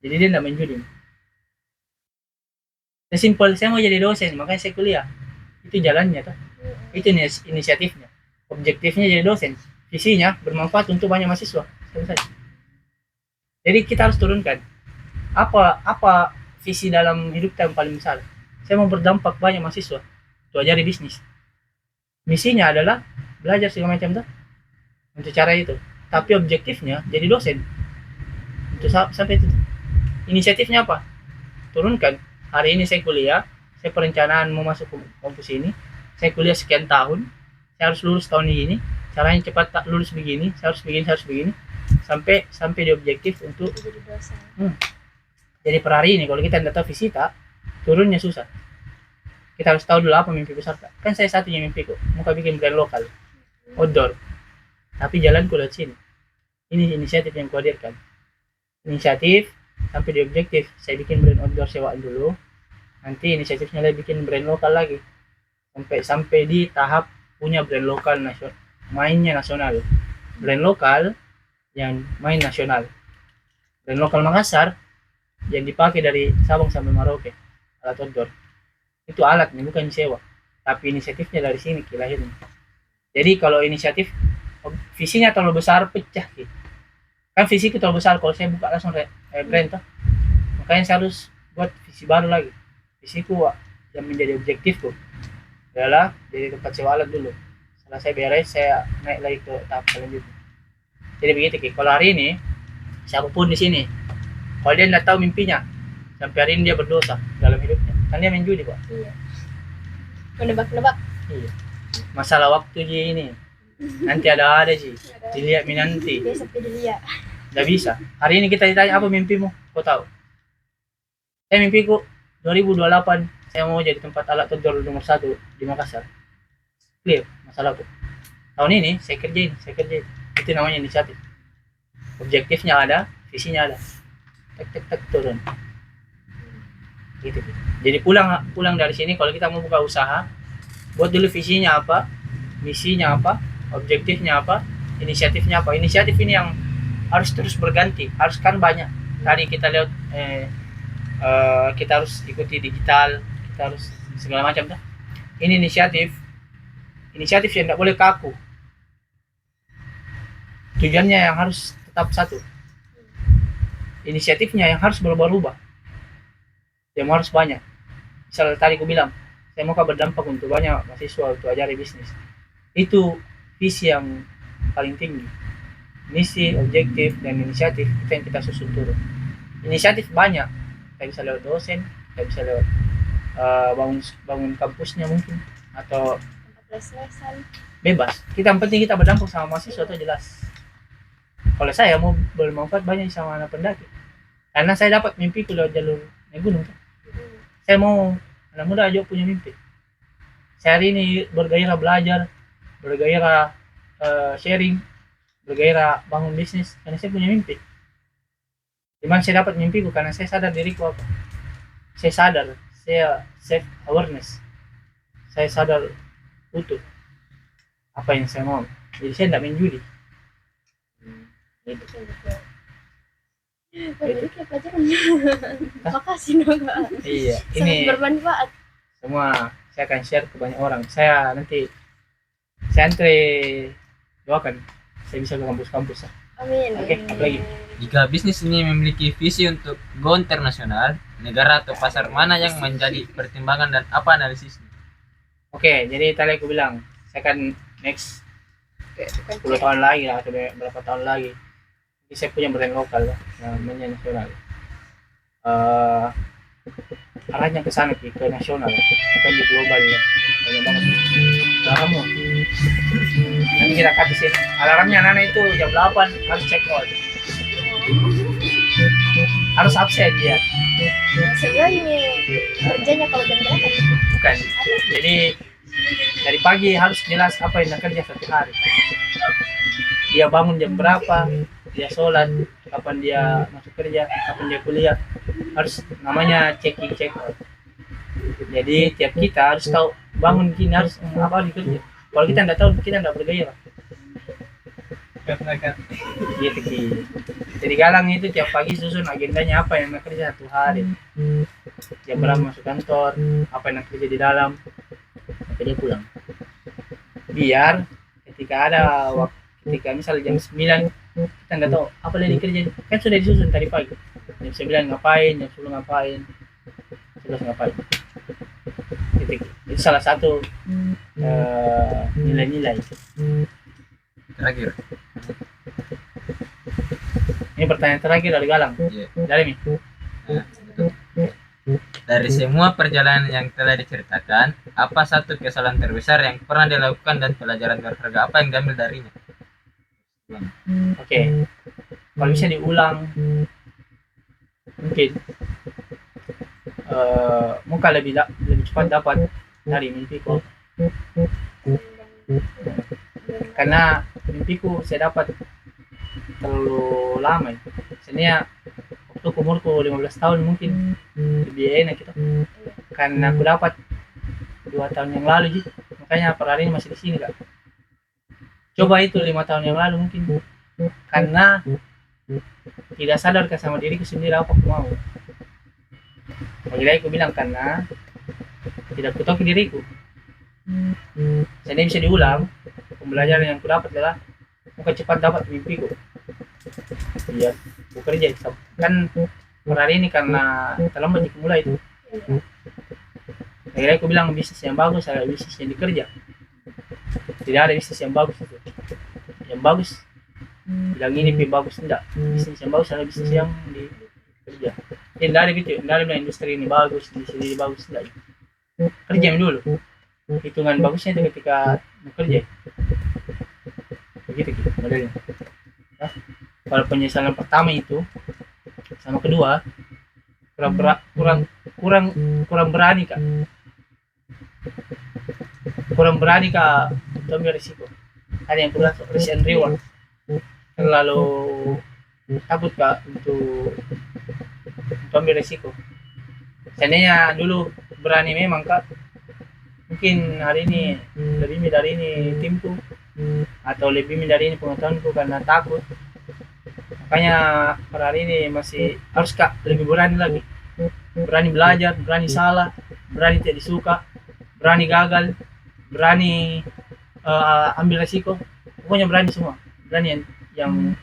Jadi dia tidak menjudi. Sesimpel saya mau jadi dosen, makanya saya kuliah. Itu jalannya tuh. Itu inisiatifnya. Objektifnya jadi dosen. Visinya bermanfaat untuk banyak mahasiswa. Selesai. Jadi kita harus turunkan apa visi dalam hidup kita yang paling besar. Saya mau berdampak banyak mahasiswa untuk ajari bisnis. Misinya adalah belajar segala macam tuh untuk cara itu. Tapi objektifnya jadi dosen. Untuk sampai itu. Inisiatifnya apa? Turunkan. Hari ini saya kuliah, saya perencanaan mau masuk kampus ini, saya kuliah sekian tahun, saya harus lulus tahun ini, caranya cepat tak lulus begini, saya harus begini, sampai di objektif untuk Jadi dosen. Jadi per hari ini kalau kita tidak tahu visi tak, turunnya susah. Kita harus tahu dulu apa mimpi besar tak. Kan saya satunya mimpiku, mau bikin brand lokal, outdoor. Tapi jalanku lewat sini. Ini inisiatif yang kuhadirkan. Inisiatif sampai di objektif, saya bikin brand outdoor sewaan dulu. Nanti inisiatifnya lagi bikin brand lokal lagi. Sampai di tahap punya brand lokal nasional, mainnya nasional. Brand lokal yang main nasional. Brand lokal Makassar yang dipakai dari Sabang sampai Merauke, alat outdoor. Itu alatnya bukan sewa. Tapi inisiatifnya dari sini lahirnya. Jadi kalau inisiatif visinya terlalu besar pecah gitu. Kan visiku terlalu besar kalau saya buka langsung brand tuh. Makanya saya harus buat visi baru lagi. Visiku yang menjadi objektifku adalah jadi tempat sewa alat dulu. Setelah saya beres, saya naik lagi ke tahap selanjutnya. Jadi begitu Ki. Kalau hari ini siapapun di sini, kalau dia tidak tahu mimpinya, sampai hari ini dia berdosa dalam hidupnya. Kan dia main judi Pak. Iya. Menebak-nebak. Iya. Masalah waktu dia ini. Nanti ada sih. Dilihat nanti. Dia sampai dilihat. Tidak bisa. Hari ini kita ditanya apa mimpimu? Kau tahu? Saya mimpiku 2028 saya mau jadi tempat alat outdoor nomor 1 di Makassar. Clear masalah tuh. Tahun ini saya kerjain. Itu namanya inisiatif. Objektifnya ada, visinya ada. Tek turun. Gitu. Jadi pulang dari sini kalau kita mau buka usaha, buat dulu visinya apa, misinya apa, objektifnya apa, inisiatifnya apa. Inisiatif ini yang harus terus berganti, harus kan banyak. Tadi kita lihat kita harus ikuti digital, kita harus segala macam dah. Ini inisiatif yang tidak boleh kaku. Tujuannya yang harus tetap satu. Inisiatifnya yang harus berubah-ubah. Yang harus banyak. Misal tadi aku bilang, saya mau berdampak untuk banyak mahasiswa untuk ajari bisnis. Itu visi yang paling tinggi. Misi, objektif, dan inisiatif itu yang kita susun turun. Inisiatif banyak. Kita bisa lewat dosen, kita bisa lewat bangun kampusnya mungkin, atau Les-lesan. bebas. Kita yang penting kita berdampak sama mahasiswa itu jelas. Kalau saya mau bermanfaat banyak sama anak pendaki, karena saya dapat mimpiku lewat jalur naik gunung. Saya mau anak muda aja punya mimpi. Saya hari ini bergairah belajar, bergairah sharing, bergairah bangun bisnis karena saya punya mimpi. Dimana saya dapat mimpiku karena saya sadar diriku apa. Saya sadar, saya self awareness. Saya sadar utuh apa yang saya mau. Jadi saya tidak main judi. Gitu. Betul. Jadi kayak pelajaran. Makasih Naga. Iya, Sangat ini bermanfaat. semua saya akan share ke banyak orang. Saya nanti saya antre doakan saya bisa ke kampus-kampus. Amin. Oke, apa lagi? Jika bisnis ini memiliki visi untuk go internasional, negara atau pasar mana yang menjadi pertimbangan dan apa analisisnya? Oke, jadi tadi aku bilang saya akan next Oke, bukan 10 tahun lagi lah atau berapa tahun lagi. Jadi saya punya brand lokal lah, namanya nasional. Arahnya ke sana ke nasional, bukan di global ya. Banyak banget. Alarmmu. Nanti kita kasih sih. Alarmnya anak itu jam 8 harus check out. Harus absen dia. Sebenarnya kerjanya kalau jam berapa? Bukan. Jadi dari pagi harus jelas apa yang dia kerja satu hari. Dia bangun jam berapa, dia sholat, kapan dia masuk kerja, kapan dia kuliah. Harus namanya checking check out. Jadi tiap kita harus tahu bangun gini harus apa di kerja. Kalau kita tidak tahu kita tidak bergairah. Gitu Ki. Jadi Galang itu tiap pagi susun agendanya apa yang nak kerja satu hari. Jam berapa masuk kantor, apa yang nak kerja di dalam, sampai dia pulang. Biar ketika ada waktu, ketika misalnya jam 9 kita nggak tahu apa yang dikerjain, kan sudah disusun tadi pagi. Jam 9 ngapain, jam 10 ngapain, 11 ngapain. Gitu Ki. Itu salah satu nilai-nilai. Terakhir, Ini pertanyaan terakhir dari Galang. ya. Dari Mi. Nah, betul. Dari semua perjalanan yang telah diceritakan, apa satu kesalahan terbesar yang pernah dilakukan dan pelajaran berharga apa yang diambil darinya? Oke. Kalau bisa diulang, mungkin muka lebih cepat dapat dari mimpiku. Karena mimpiku saya dapat terlalu lama. Sebenarnya waktu umurku 15 tahun mungkin lebih enak gitu. Karena aku dapat 2 tahun yang lalu sih. Makanya per hari ini masih di sini Kak. Coba itu 5 tahun yang lalu mungkin. Karena tidak sadarkan sama diriku sendiri apa aku mau. Jadi aku bilang karena tidak kutahui diriku. Jadi bisa diulang. Pembelajaran yang aku dapat adalah muka cepat dapat mimpiku. Iya, bekerja kan per hari ini karena terlambat mulai itu. Akhirnya aku bilang bisnis yang bagus adalah bisnis yang dikerja. Tidak ada bisnis yang bagus itu. Yang bagus bilang ini bagus enggak. Bisnis yang bagus adalah bisnis yang dikerja. Tidak ada gitu, tidak ada bilang industri ini bagus, industri ini bagus enggak. Kerja dulu. Hitungan bagusnya itu ketika bekerja. Begitu gitu modelnya. Nah, kalau penyesalan pertama itu sama kedua kurang berani Kak. Kurang berani Kak untuk ambil risiko. Ada yang bilang risk and reward. Terlalu takut Kak untuk ambil risiko. Seandainya dulu berani memang Kak, mungkin hari ini lebih dari ini timku atau lebih dari ini pengetahuanku karena takut. Makanya per hari ini masih harus Kak lebih berani lagi. Berani belajar, berani salah, berani tidak disuka, berani gagal, berani ambil resiko. Pokoknya berani semua. Berani yang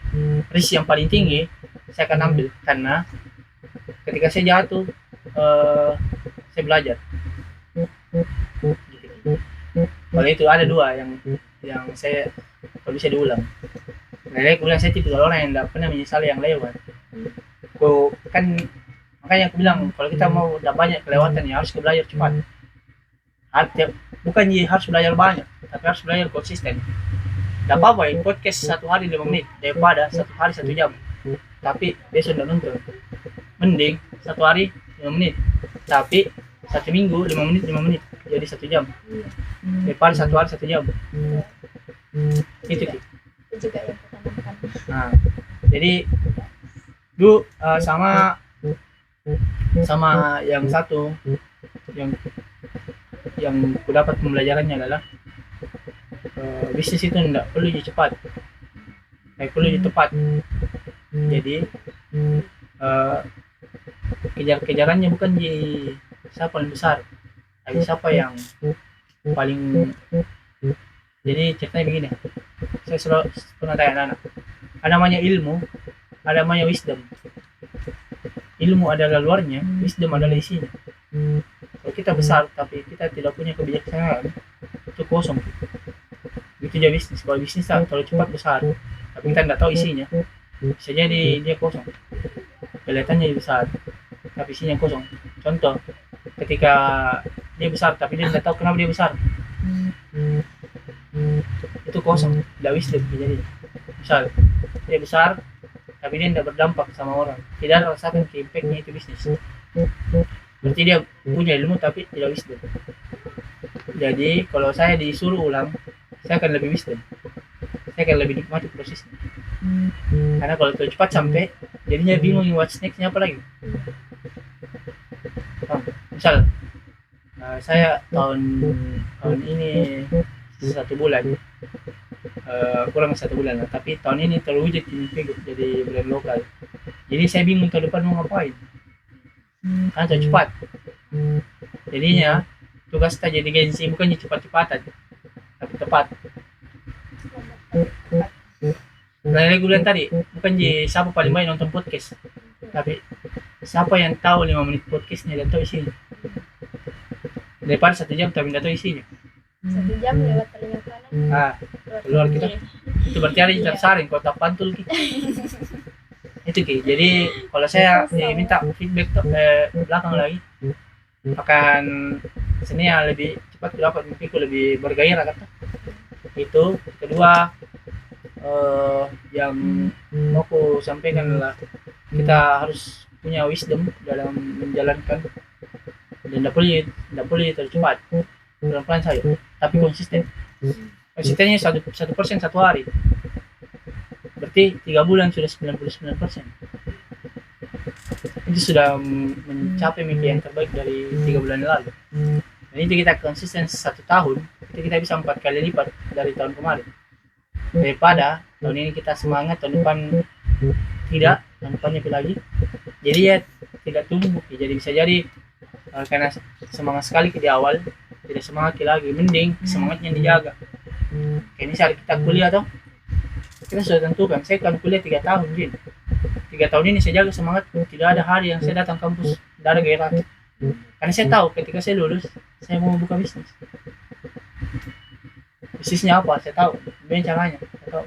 risiko yang paling tinggi saya akan ambil karena ketika saya jatuh saya belajar. Kalau itu ada dua yang saya kalau bisa diulang. Nah, aku bilang saya tipikal orang yang tidak pernah menyesali yang lewat. Aku kan makanya aku bilang kalau kita mau udah banyak kelewatan ya harus belajar cepat. Bukan harus belajar banyak, tapi harus belajar konsisten. Tidak apa-apa ya podcast 1 hari 5 menit daripada 1 hari 1 jam. Tapi besok tidak nonton. Mending 1 hari 5 menit, tapi 1 minggu 5 menit jadi 1 jam. Daripada 1 hari 1 jam. Itu Ki. Itu juga yang kutanamkan. Nah, jadi dulu sama yang satu yang ku dapat pembelajarannya adalah bisnis itu tidak perlu cepat, perlu tepat. Jadi eh, kejar-kejarannya bukan di siapa paling besar, tapi siapa yang paling. Jadi ceritanya begini, saya selalu pernah tanya anak, ada namanya ilmu, ada namanya wisdom. Ilmu adalah luarnya, wisdom adalah isinya. Kalau kita besar tapi kita tidak punya kebijaksanaan, itu kosong. Itu aja bisnis. Kalau bisnis terlalu cepat besar tapi kita tidak tahu isinya, bisa jadi dia kosong, kelihatannya besar tapi isinya kosong. Contoh, ketika dia besar tapi dia tidak tahu kenapa dia besar, itu kosong, tidak wisdom. Jadi misal dia besar tapi dia tidak berdampak sama orang, tidak ada rasakan impactnya, itu bisnis. Berarti dia punya ilmu tapi tidak wisdom. Jadi kalau saya disuruh ulang, saya akan lebih wisdom, saya akan lebih nikmati prosesnya. Karena kalau terlalu cepat sampai, jadinya bingung what's next-nya apa lagi. Misal saya tahun ini 1 bulan, kurang 1 bulan lah, tapi tahun ini terwujud jadi brand lokal. Jadi saya bingung tahun depan mau ngapain, karena terlalu cepat. Jadinya tugas kita jadi gengsi, bukan cepat-cepatan tapi tepat. Dari gue bilang tadi, bukan siapa paling banyak nonton podcast, tapi siapa yang tahu 5 menit podcastnya dan tahu isinya, daripada 1 jam tapi tidak tahu isinya. 1 jam lewat telinga kanan, Keluar kita, itu berarti ada yang tersaring kota pantul kita. Itu Ki. Jadi kalau saya minta feedback belakang lagi, akan seni lebih cepat dapat mimpiku lebih bergairah kata. Itu kedua, yang mau aku sampaikan adalah kita harus punya wisdom dalam menjalankan, dan tidak boleh terlalu cepat, pelan-pelan saja tapi konsisten. Konsistennya 1% 1 hari, berarti 3 bulan sudah 99%. Itu sudah mencapai mimpi yang terbaik dari 3 bulan lalu. Dan itu kita konsisten 1 tahun, itu kita bisa 4 kali lipat dari tahun kemarin. Daripada tahun ini kita semangat, tahun depan tidak, tahun depannya lagi. Jadi ya tidak tumbuh. Jadi bisa jadi karena semangat sekali di awal, tidak semangat lagi, mending semangatnya dijaga. Kayak misal kita kuliah toh, kita sudah tentukan saya akan kuliah 3 tahun. Jadi 3 tahun ini saya jaga semangat, tidak ada hari yang saya datang kampus tidak ada gairah. Karena saya tahu ketika saya lulus saya mau buka bisnis. Bisnisnya apa saya tahu, bagaimana caranya saya tahu.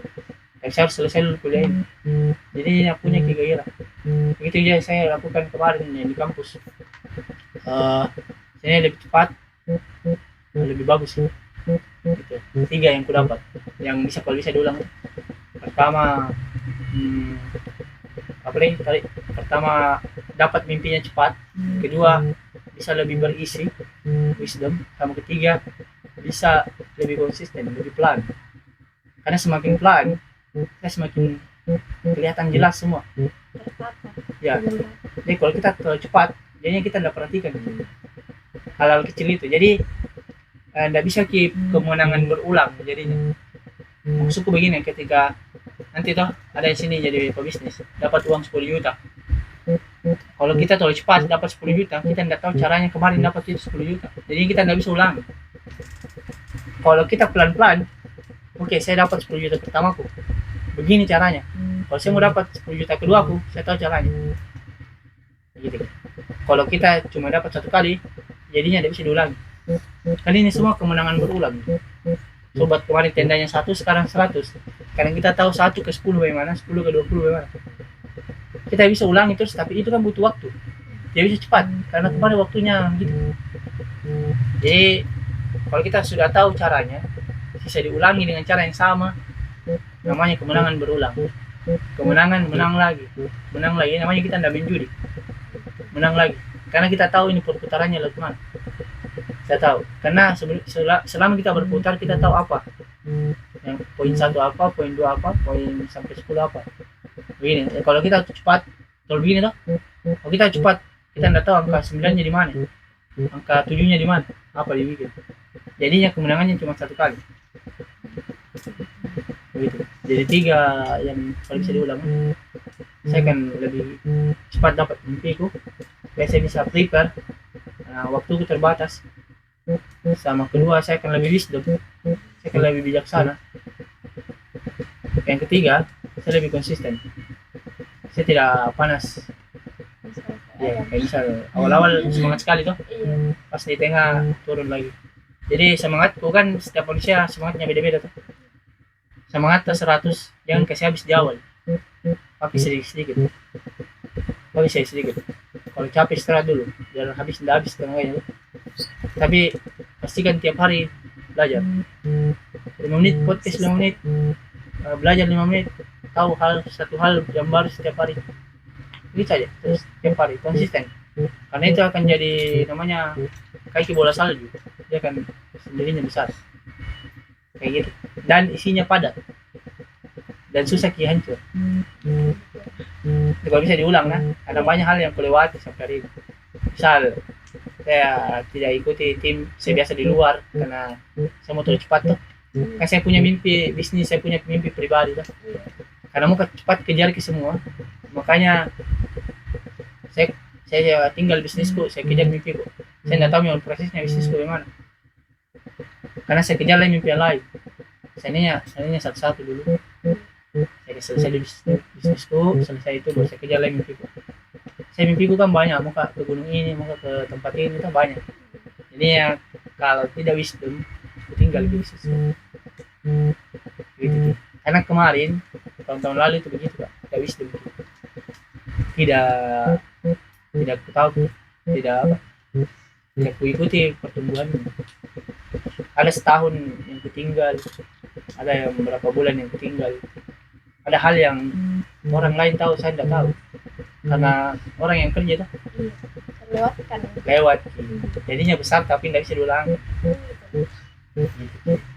Dan saya harus selesai dulu kuliah ini. Jadi saya punya gairah. Begitu aja saya lakukan kemarin di kampus. Saya lebih cepat, lebih bagus gitu. 3 yang ku dapat, yang bisa kalau bisa diulang. Pertama, apa lagi tadi? Pertama, dapat mimpinya cepat. Kedua, bisa lebih berisi, wisdom. Sama ketiga, bisa lebih konsisten, lebih pelan. Karena semakin pelan, kita semakin kelihatan jelas semua. Ya, jadi kalau kita terlalu cepat, jadinya kita tidak perhatikan hal-hal kecil itu. Jadi tidak bisa kemenangan berulang jadinya. Maksudku begini, ketika nanti toh ada di sini jadi pebisnis dapat uang 10 juta. Kalau kita terlalu cepat dapat 10 juta, kita tidak tahu caranya kemarin dapat itu 10 juta. Jadi kita tidak bisa ulang. Kalau kita pelan-pelan, oke, saya dapat 10 juta pertamaku, begini caranya. Kalau saya mau dapat 10 juta kedua aku, saya tahu caranya. Gitu. Kalau kita cuma dapat 1 kali, jadinya tidak bisa diulang. Kali ini semua kemenangan berulang. Sobat kemarin tendanya 1, sekarang 100. Karena kita tahu 1 ke 10 bagaimana, 10 ke 20 bagaimana. Kita bisa ulangi terus, tapi itu kan butuh waktu. Dia bisa cepat, karena kemarin waktunya gitu. Jadi kalau kita sudah tahu caranya, bisa diulangi dengan cara yang sama. Namanya kemenangan berulang. Kemenangan, menang lagi, namanya kita tidak main judi. Menang lagi, karena kita tahu ini perputarannya lalu kemana. Saya tahu, karena selama kita berputar kita tahu apa yang poin 1 apa, poin 2 apa, poin sampai 10 apa. Begini, kalau kita cepat, kalau begini toh, kalau kita cepat, kita tidak tahu angka 9-nya di mana, angka 7-nya di mana, apa dibikin. Jadinya kemenangannya cuma 1 kali. Begitu. Jadi 3 yang paling bisa diulang. saya kan lebih cepat dapat mimpiku. Supaya saya bisa prepare. Waktuku terbatas. Sama kedua, saya akan lebih wisdom. Saya akan lebih bijaksana. Yang ketiga, saya lebih konsisten. Saya tidak panas. Ya, kayak misal awal-awal semangat sekali tuh, Iya. pas di tengah turun lagi. Jadi semangatku kan setiap manusia semangatnya beda-beda tuh. Semangat tas 100, jangan kasih habis di awal. Pakai sedikit-sedikit. Pakai sedikit-sedikit. Kalau capek istirahat dulu, jangan habis tengahnya. Tapi pastikan tiap hari belajar. 5 menit podcast 5 menit, belajar 5 menit, tahu satu hal yang baru setiap hari. Itu saja, terus tiap hari konsisten. Karena itu akan jadi namanya kaki bola salju. Dia akan sendirinya besar. Kayak gitu. Dan isinya padat. Dan susah hancur. Itu kalau bisa diulang nah. Ada banyak hal yang kelewati sampai hari ini. Misal saya tidak ikuti tim, saya biasa di luar karena saya mau terlalu cepat tuh. Kan saya punya mimpi bisnis, saya punya mimpi pribadi tuh. Karena mau cepat kejar ke semua, makanya saya tinggal bisnisku, saya kejar mimpiku. Saya tidak tahu memang prosesnya bisnisku bagaimana. Karena saya kejar lagi mimpi yang lain. Saya satu-satu dulu. Saya selesai di bisnisku, selesai itu baru saya kejar lagi mimpiku. Saya mimpiku kan banyak, mau ke gunung ini, mau ke tempat ini kan banyak. Jadi ya kalau tidak wisdom, aku tinggal di bisnisku. Gitu. Karena kemarin tahun-tahun lalu itu begitu Kak, tidak wisdom. Tidak aku tahu, tidak aku ikuti pertumbuhan. Ada setahun yang kutinggal, ada yang beberapa bulan yang kutinggal. Ada hal yang orang lain tahu, saya tidak tahu. Karena orang yang kerja tuh Terlewatkan. lewat, jadinya besar tapi tidak bisa diulang.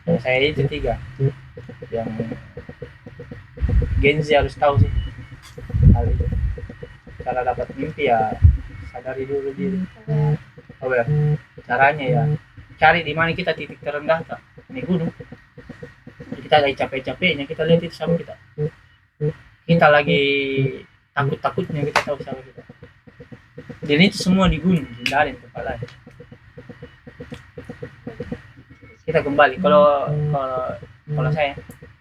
Nah, saya itu 3 yang Gen Z harus tahu sih hal itu. Cara dapat mimpi ya sadari dulu diri. Ya, caranya ya cari di mana kita titik terendah Kak. Ini gunung. Kita lagi capek-capeknya, kita lihat itu sama kita. Kita lagi takut-takutnya, kita tahu sama kita. Dan itu semua di gunung, hindarin tempat lain. Kita kembali. Kalau saya,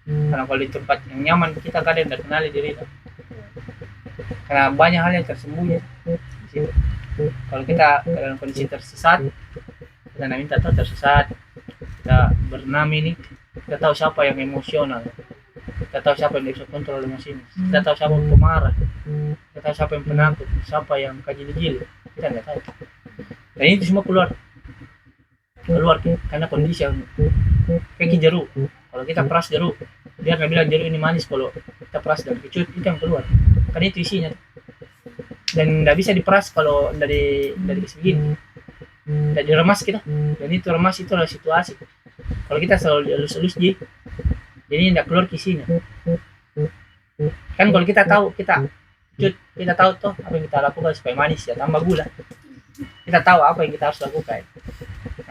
karena kalau di tempat yang nyaman kita kadang tidak kenali diri kita. Karena banyak hal yang tersembunyi di situ. Kalau kita dalam kondisi tersesat, kita minta tahu tersesat, kita bernama ini, kita tahu siapa yang emosional, kita tahu siapa yang bisa kontrol emosi, kita tahu siapa yang pemarah, kita tahu siapa yang penakut, siapa yang kajili-jili, kita nggak tahu. Dan itu semua keluar karena kondisi yang kayak jeruk. Kalau kita peras jeruk, dia akan bilang jeruk ini manis. Kalau kita peras dan kecut, itu yang keluar. Karena itu isinya. Dan tidak bisa diperas kalau dari segini. Tidak diremas kita. Dan itu remas itu adalah situasi. Kalau kita selalu halus-halus jadi tidak keluar isinya. Kan kalau kita tahu kita tahu tuh apa yang kita lakukan supaya manis ya, tambah gula. Kita tahu apa yang kita harus lakukan.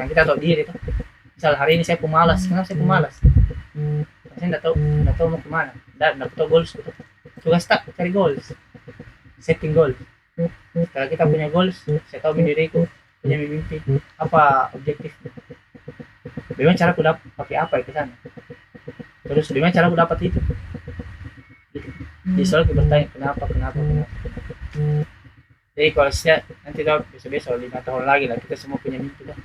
Nah, kita tahu diri tuh. Misal hari ini saya pemalas, kenapa saya pemalas? Saya tidak tahu mau kemana. Tidak tahu goals gitu. Tugas tak cari goals, setting goals. Setelah kita punya goals, saya tahu diriku punya mimpi, apa objektif. Bagaimana cara aku dapat pakai apa ke sana? Terus bagaimana cara aku dapat itu? Jadi selalu bertanya kenapa. Jadi kalau saya nanti tahu besok 5 tahun lagi lah kita semua punya mimpi lah.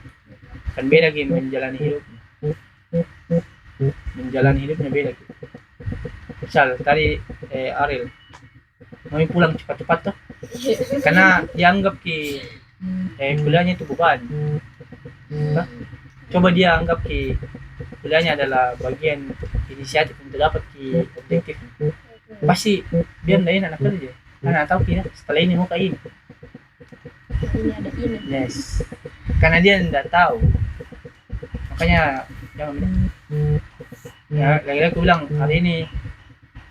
Kan beda lagi menjalani hidupnya beda gitu. Misal tadi Ariel mau pulang cepat-cepat tuh karena dianggap kuliahnya itu beban. Coba dia anggap kuliahnya adalah bagian inisiatif untuk dapat objektif. Pasti dia tidak enak kerja. Karena tahu setelah ini mau kayak ini. Ini ada ini. Yes. Karena dia tidak tahu. Makanya jangan ya lagi-lagi aku bilang hari ini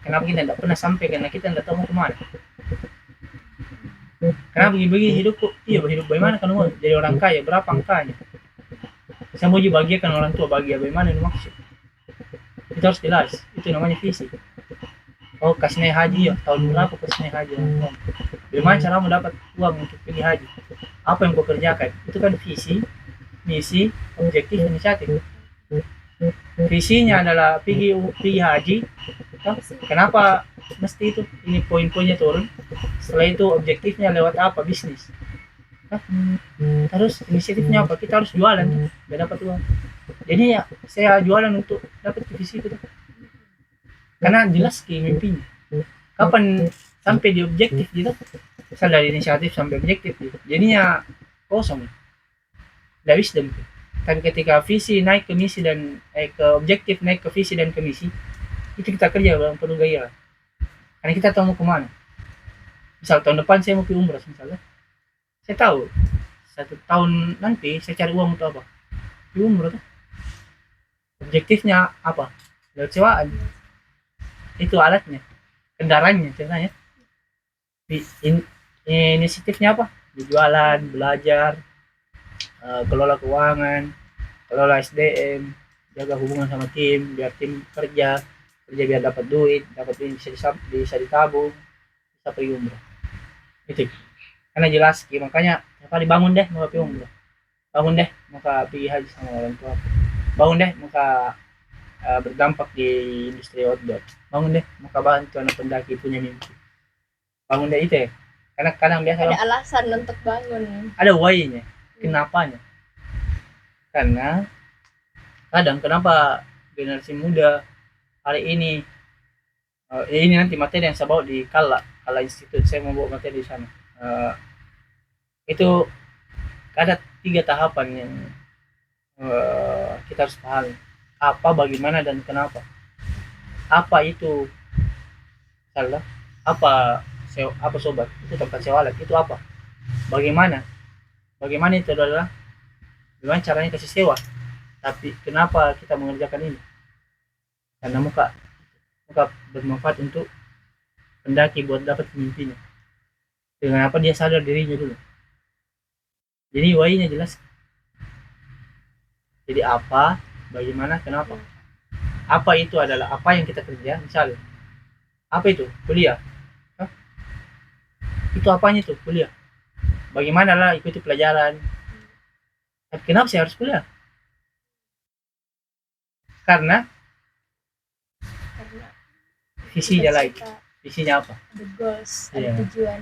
kenapa kita tidak pernah sampai karena kita tidak tahu mau kemana. Karena begini hidupku, hidup bagaimana kan mau jadi orang kaya, berapa angkanya? Saya mau dibagikan orang tua, bahagia bagaimana ini maksud? Itu harus jelas, itu namanya visi. oh kasih naik haji ya tahun berapa kasih naik haji, bagaimana cara mau dapat uang untuk pergi haji, apa yang kau kerjakan, itu kan visi, misi, objektif, inisiatif. Visinya adalah pergi haji, toh, kenapa mesti itu, ini poin-poinnya turun. Setelah itu objektifnya lewat apa, bisnis. Toh, terus inisiatifnya apa, kita harus jualan tuh, biar dapat uang. Jadi ya saya jualan untuk dapat visi itu tuh. Karena jelas ki mimpinya, kapan sampai di objektif gitu, misal dari inisiatif sampai objektif gitu. Jadinya kosong, tidak wisdom. Tapi ketika visi naik ke misi dan ke objektif naik ke visi dan ke misi, itu kita kerja dalam penuh gairah. Karena kita tahu mau kemana. Misal tahun depan saya mau pergi umrah misalnya, saya tahu 1 tahun nanti saya cari uang untuk apa, pergi umrah tuh. Objektifnya apa, lewat sewaan, itu alatnya, kendaraannya ceritanya. Inisiatifnya apa, jualan, belajar, kelola keuangan, kelola SDM, jaga hubungan sama tim, biar tim kerja biar dapat duit bisa ditabung, bisa pergi umrah. Itu karena jelas, makanya kali bangun deh mau pergi umrah, bangun deh maka pergi haji sama orang tua, bangun deh maka berdampak di industri outdoor, bangun deh maka bantu anak pendaki punya mimpi, bangun deh itu ya. Karena kadang biasa Ada alasan untuk bangun. ada why-nya, kenapanya. Karena kadang kenapa generasi muda hari ini ini nanti materi yang saya bawa di Kala Institute, saya mau bawa materi di sana. Itu ada 3 tahapan yang kita harus pahami, apa, bagaimana, dan kenapa. Apa itu salah, apa sobat, itu tempat sewa alat, itu apa, bagaimana itu adalah bagaimana caranya kasih sewa, tapi kenapa kita mengerjakan ini, karena muka bermanfaat untuk pendaki buat dapat mimpinya. Dengan apa dia sadar dirinya dulu, jadi why-nya jelas. Jadi apa, bagaimana, kenapa. Apa itu adalah apa yang kita kerja, misalnya apa itu kuliah. Hah? Itu apanya tuh kuliah, bagaimana lah ikuti pelajaran. Kenapa saya harus kuliah? Karena visi jalan, visinya apa, Ada goals, ada Iya. tujuan.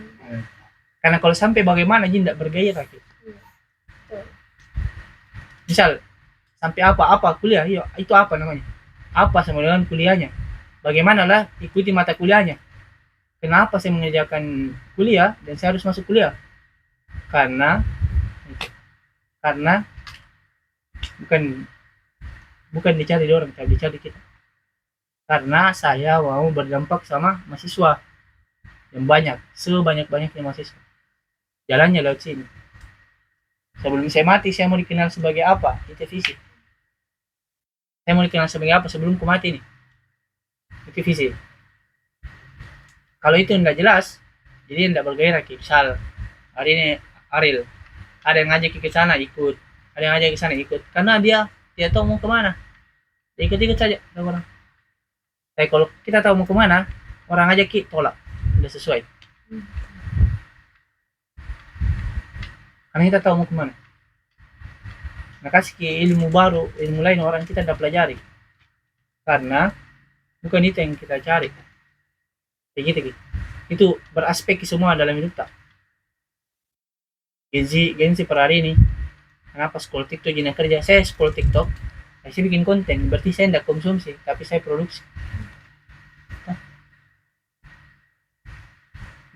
Karena kalau sampai bagaimana jadi tidak bergairah gitu. Betul. Misal sampai apa kuliah, iya, itu apa namanya, apa sama dengan kuliahnya, bagaimana lah ikuti mata kuliahnya. Kenapa saya mengerjakan kuliah dan saya harus masuk kuliah? Karena bukan dicari orang, tapi dicari kita. Karena saya mau berdampak sama mahasiswa yang banyak, sebanyak-banyaknya mahasiswa. Jalannya lewat sini. Sebelum saya mati, saya mau dikenal sebagai apa? Itu visi. Saya mau dikenal sebagai apa sebelum ku mati nih? Itu visi. Kalau itu tidak jelas, jadi tidak bergairah. Misal hari ini Ariel, ada yang ngajak ke sana ikut, ada yang ngajak ke sana ikut, karena dia tahu mau kemana, ikut saja orang. Tapi kalau kita tahu mau kemana, orang ngajak tolak, udah sesuai. Karena kita tahu mau kemana. Nah, kasih ke ilmu baru, ilmu lain orang kita tidak pelajari, karena bukan itu yang kita cari. Kayak gitu. Itu beraspek semua dalam hidup tak. Genzi per hari ini, kenapa scroll TikTok jadi kerja? Saya scroll TikTok, saya bikin konten, berarti saya tidak konsumsi, tapi saya produksi.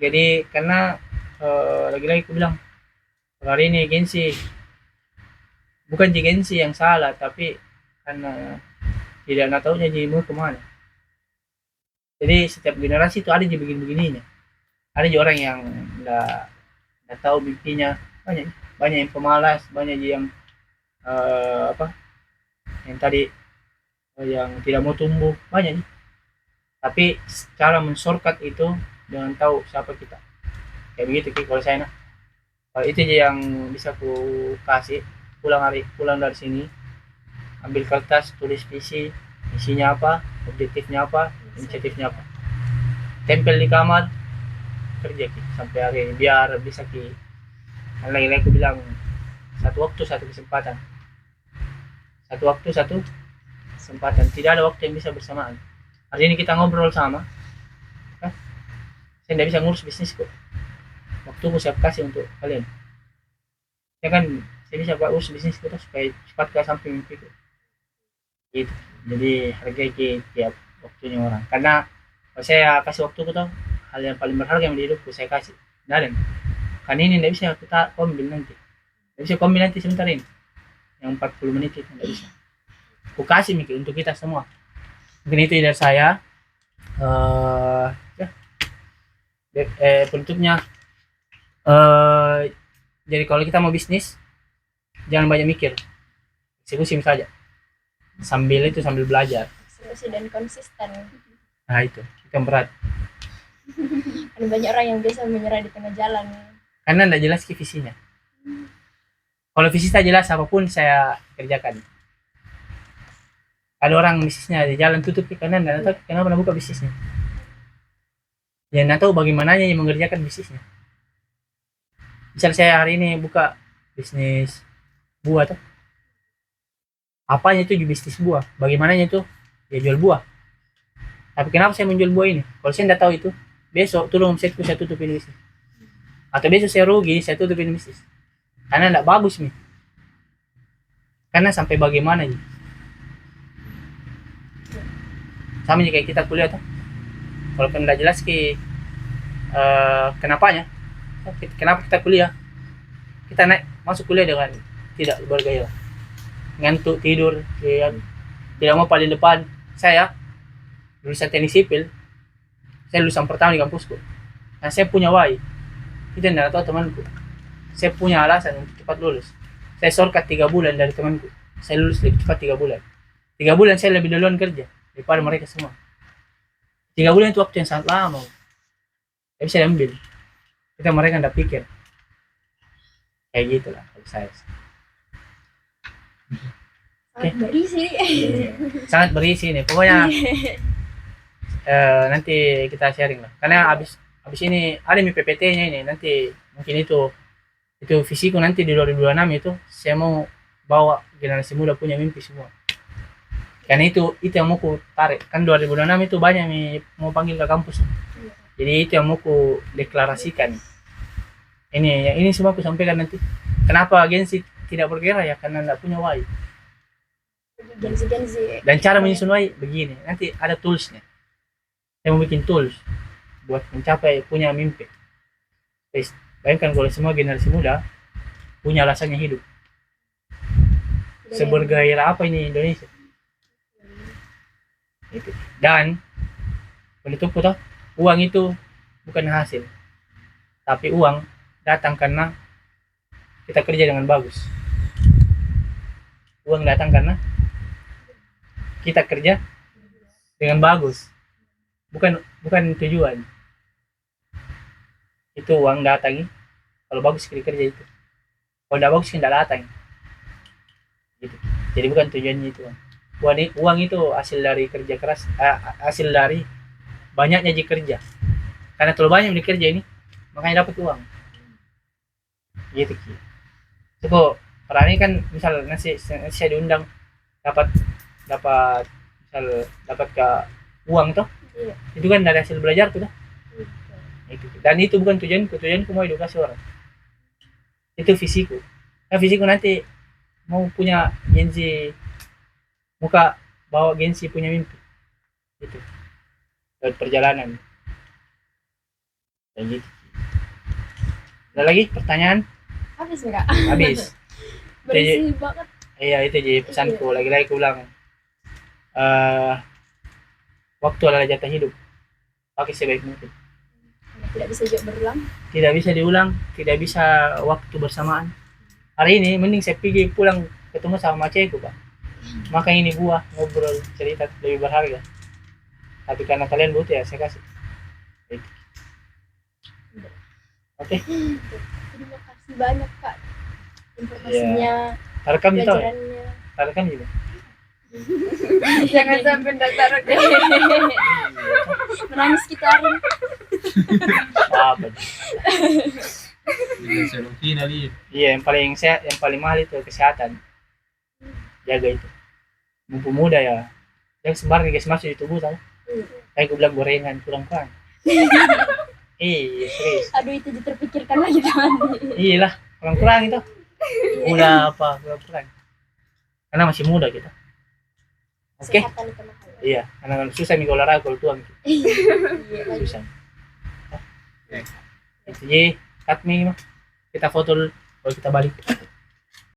Jadi karena lagi-lagi aku bilang, per hari ini Genzi, bukan Genzi yang salah, tapi karena tidak tahunya jadi mau kemana. Jadi setiap generasi itu ada yang begini-begininya. Ada juga orang yang nggak tahu mimpinya, banyak yang pemalas, banyak yang yang tadi yang tidak mau tumbuh, banyak. Tapi cara men-shortcut itu dengan tahu siapa kita, kayak begitu. Kalau saya kalau itu aja yang bisa ku kasih. Pulang dari sini, ambil kertas, tulis visi, misinya apa, objektifnya apa, inisiatifnya apa. tempel di kamar kerja Ki sampai hari ini biar bisa Ki. Kan lagi-lagi aku bilang satu waktu satu kesempatan, satu waktu satu kesempatan, tidak ada waktu yang bisa bersamaan. Hari ini kita ngobrol sama, kan? Saya tidak bisa ngurus bisnisku, waktuku saya kasih untuk kalian. Saya bisa buat urus bisnisku tuh supaya cepat ke samping mimpiku gitu. Jadi hargai tiap waktunya orang, karena kalau saya kasih waktuku tuh hal yang paling berharga yang di hidupku saya kasih. Dan kan ini tidak bisa kita kombil nanti, tidak bisa kombil nanti sebentar ini yang 40 menit itu tidak bisa. Aku kasih mikir untuk kita semua. Mungkin itu dari saya. Ya. Penutupnya, jadi kalau kita mau bisnis jangan banyak mikir, eksekusi saja sambil belajar. Eksekusi dan konsisten. Nah itu yang berat, Ada banyak orang yang biasa menyerah di tengah jalan. karena tidak jelas visinya. Kalau visi tak jelas apapun saya kerjakan. Ada orang bisnisnya di jalan tutup ke kanan dan tahu kenapa nak buka bisnisnya. Ya nak tahu bagaimana yang mengerjakan bisnisnya. Misal saya hari ini buka bisnis buah tuh. Apanya itu bisnis buah? Bagaimananya itu? Ya jual buah. Tapi kenapa saya menjual buah ini? Kalau saya tidak tahu itu, besok tolong omsetku saya tutupin bisnis. Atau besok saya rugi, saya tutupin bisnis. Karena tidak bagus nih. Karena sampai bagaimana nih? Sama jika kita kuliah tuh. Kalau tidak jelas kenapanya, kenapa kita kuliah? Kita masuk kuliah dengan tidak bergairah, ngantuk tidur, ya, tidak mau paling depan. Saya lulusan teknik sipil, saya lulusan pertama di kampusku. Nah saya punya why, itu tidak tahu temanku. Saya punya alasan untuk cepat lulus. Saya shortcut 3 bulan dari temanku. Saya lulus lebih cepat 3 bulan. 3 bulan saya lebih duluan kerja daripada mereka semua. 3 bulan itu waktu yang sangat lama. Saya bisa ambil. Kita mereka tidak pikir. Kayak gitu lah kalau saya. Sangat berisi. Sangat berisi nih. Pokoknya nanti kita sharing lah. Karena abis ini ada PPT-nya ini. Nanti mungkin itu visiku nanti di 2026 itu saya mau bawa generasi muda punya mimpi semua. Karena itu yang mau ku tarik. Kan 2026 itu banyak nih mau panggil ke kampus. Jadi itu yang mau ku deklarasikan. Ini semua aku sampaikan nanti. Kenapa agensi tidak bergerak ya? Karena tidak punya why. Genzi. Dan cara menyusun why begini. Nanti ada toolsnya. Saya mau bikin tools buat mencapai punya mimpi. Bayangkan kalau semua generasi muda punya alasannya hidup. Sebergairah apa ini Indonesia? Itu. Dan penutupku tuh, uang itu bukan hasil, tapi uang datang karena kita kerja dengan bagus. Uang datang karena kita kerja dengan bagus, bukan tujuan. Itu uang datang kalau bagus kita kerja itu. Kalau tidak bagus tidak datang. Gitu. Jadi bukan tujuannya itu. Uang itu hasil dari kerja keras, hasil dari banyaknya kerja. Karena terlalu banyak bekerja ini, makanya dapat uang. Gitu. Coba orang ini kan misal nanti saya diundang dapat misal dapat ke uang tuh, itu kan dari hasil belajar tuh. Itu. Dan itu bukan tujuanku mau edukasi orang. Itu visiku. Nah visiku nanti mau punya gensi, muka bawa gensi punya mimpi. Itu. Dan perjalanan. Dan gitu. Ada lagi pertanyaan? Habis enggak? Habis. Berisi banget. Iya itu jadi pesanku. Lagi-lagi aku ulang. Waktu adalah jatah hidup. Pakai sebaik mungkin. Tidak bisa juga berulang. Tidak bisa diulang, tidak bisa waktu bersamaan. Hari ini mending saya pergi pulang ketemu sama macetku Pak. Maka ini buah ngobrol cerita lebih berharga. Tapi karena kalian butuh ya saya kasih. Oke. Terima kasih banyak Kak informasinya, Tarekam itu. pelajarannya. Tarekam juga. Jangan sampai daftar Menangis kita Arin. Apa? Dengan sebelum final ini. Iya, yang paling mahal itu kesehatan. Jaga itu. Mumpung muda ya. Yang sembarang guys masuk di tubuh tahu. Kayak gue bilang gorengan kurang-kurang. Iya, serius. Aduh itu diterpikirkan lagi teman. Iya lah, kurang-kurang itu. Udah apa, kurang-kurang. Karena masih muda kita. Oke. Kesehatan itu mahal. Iya, karena susah nih olahraga kalau tua gitu. Iya. Susah. Jadi, cut me, kita foto dulu. Kalau kita balik.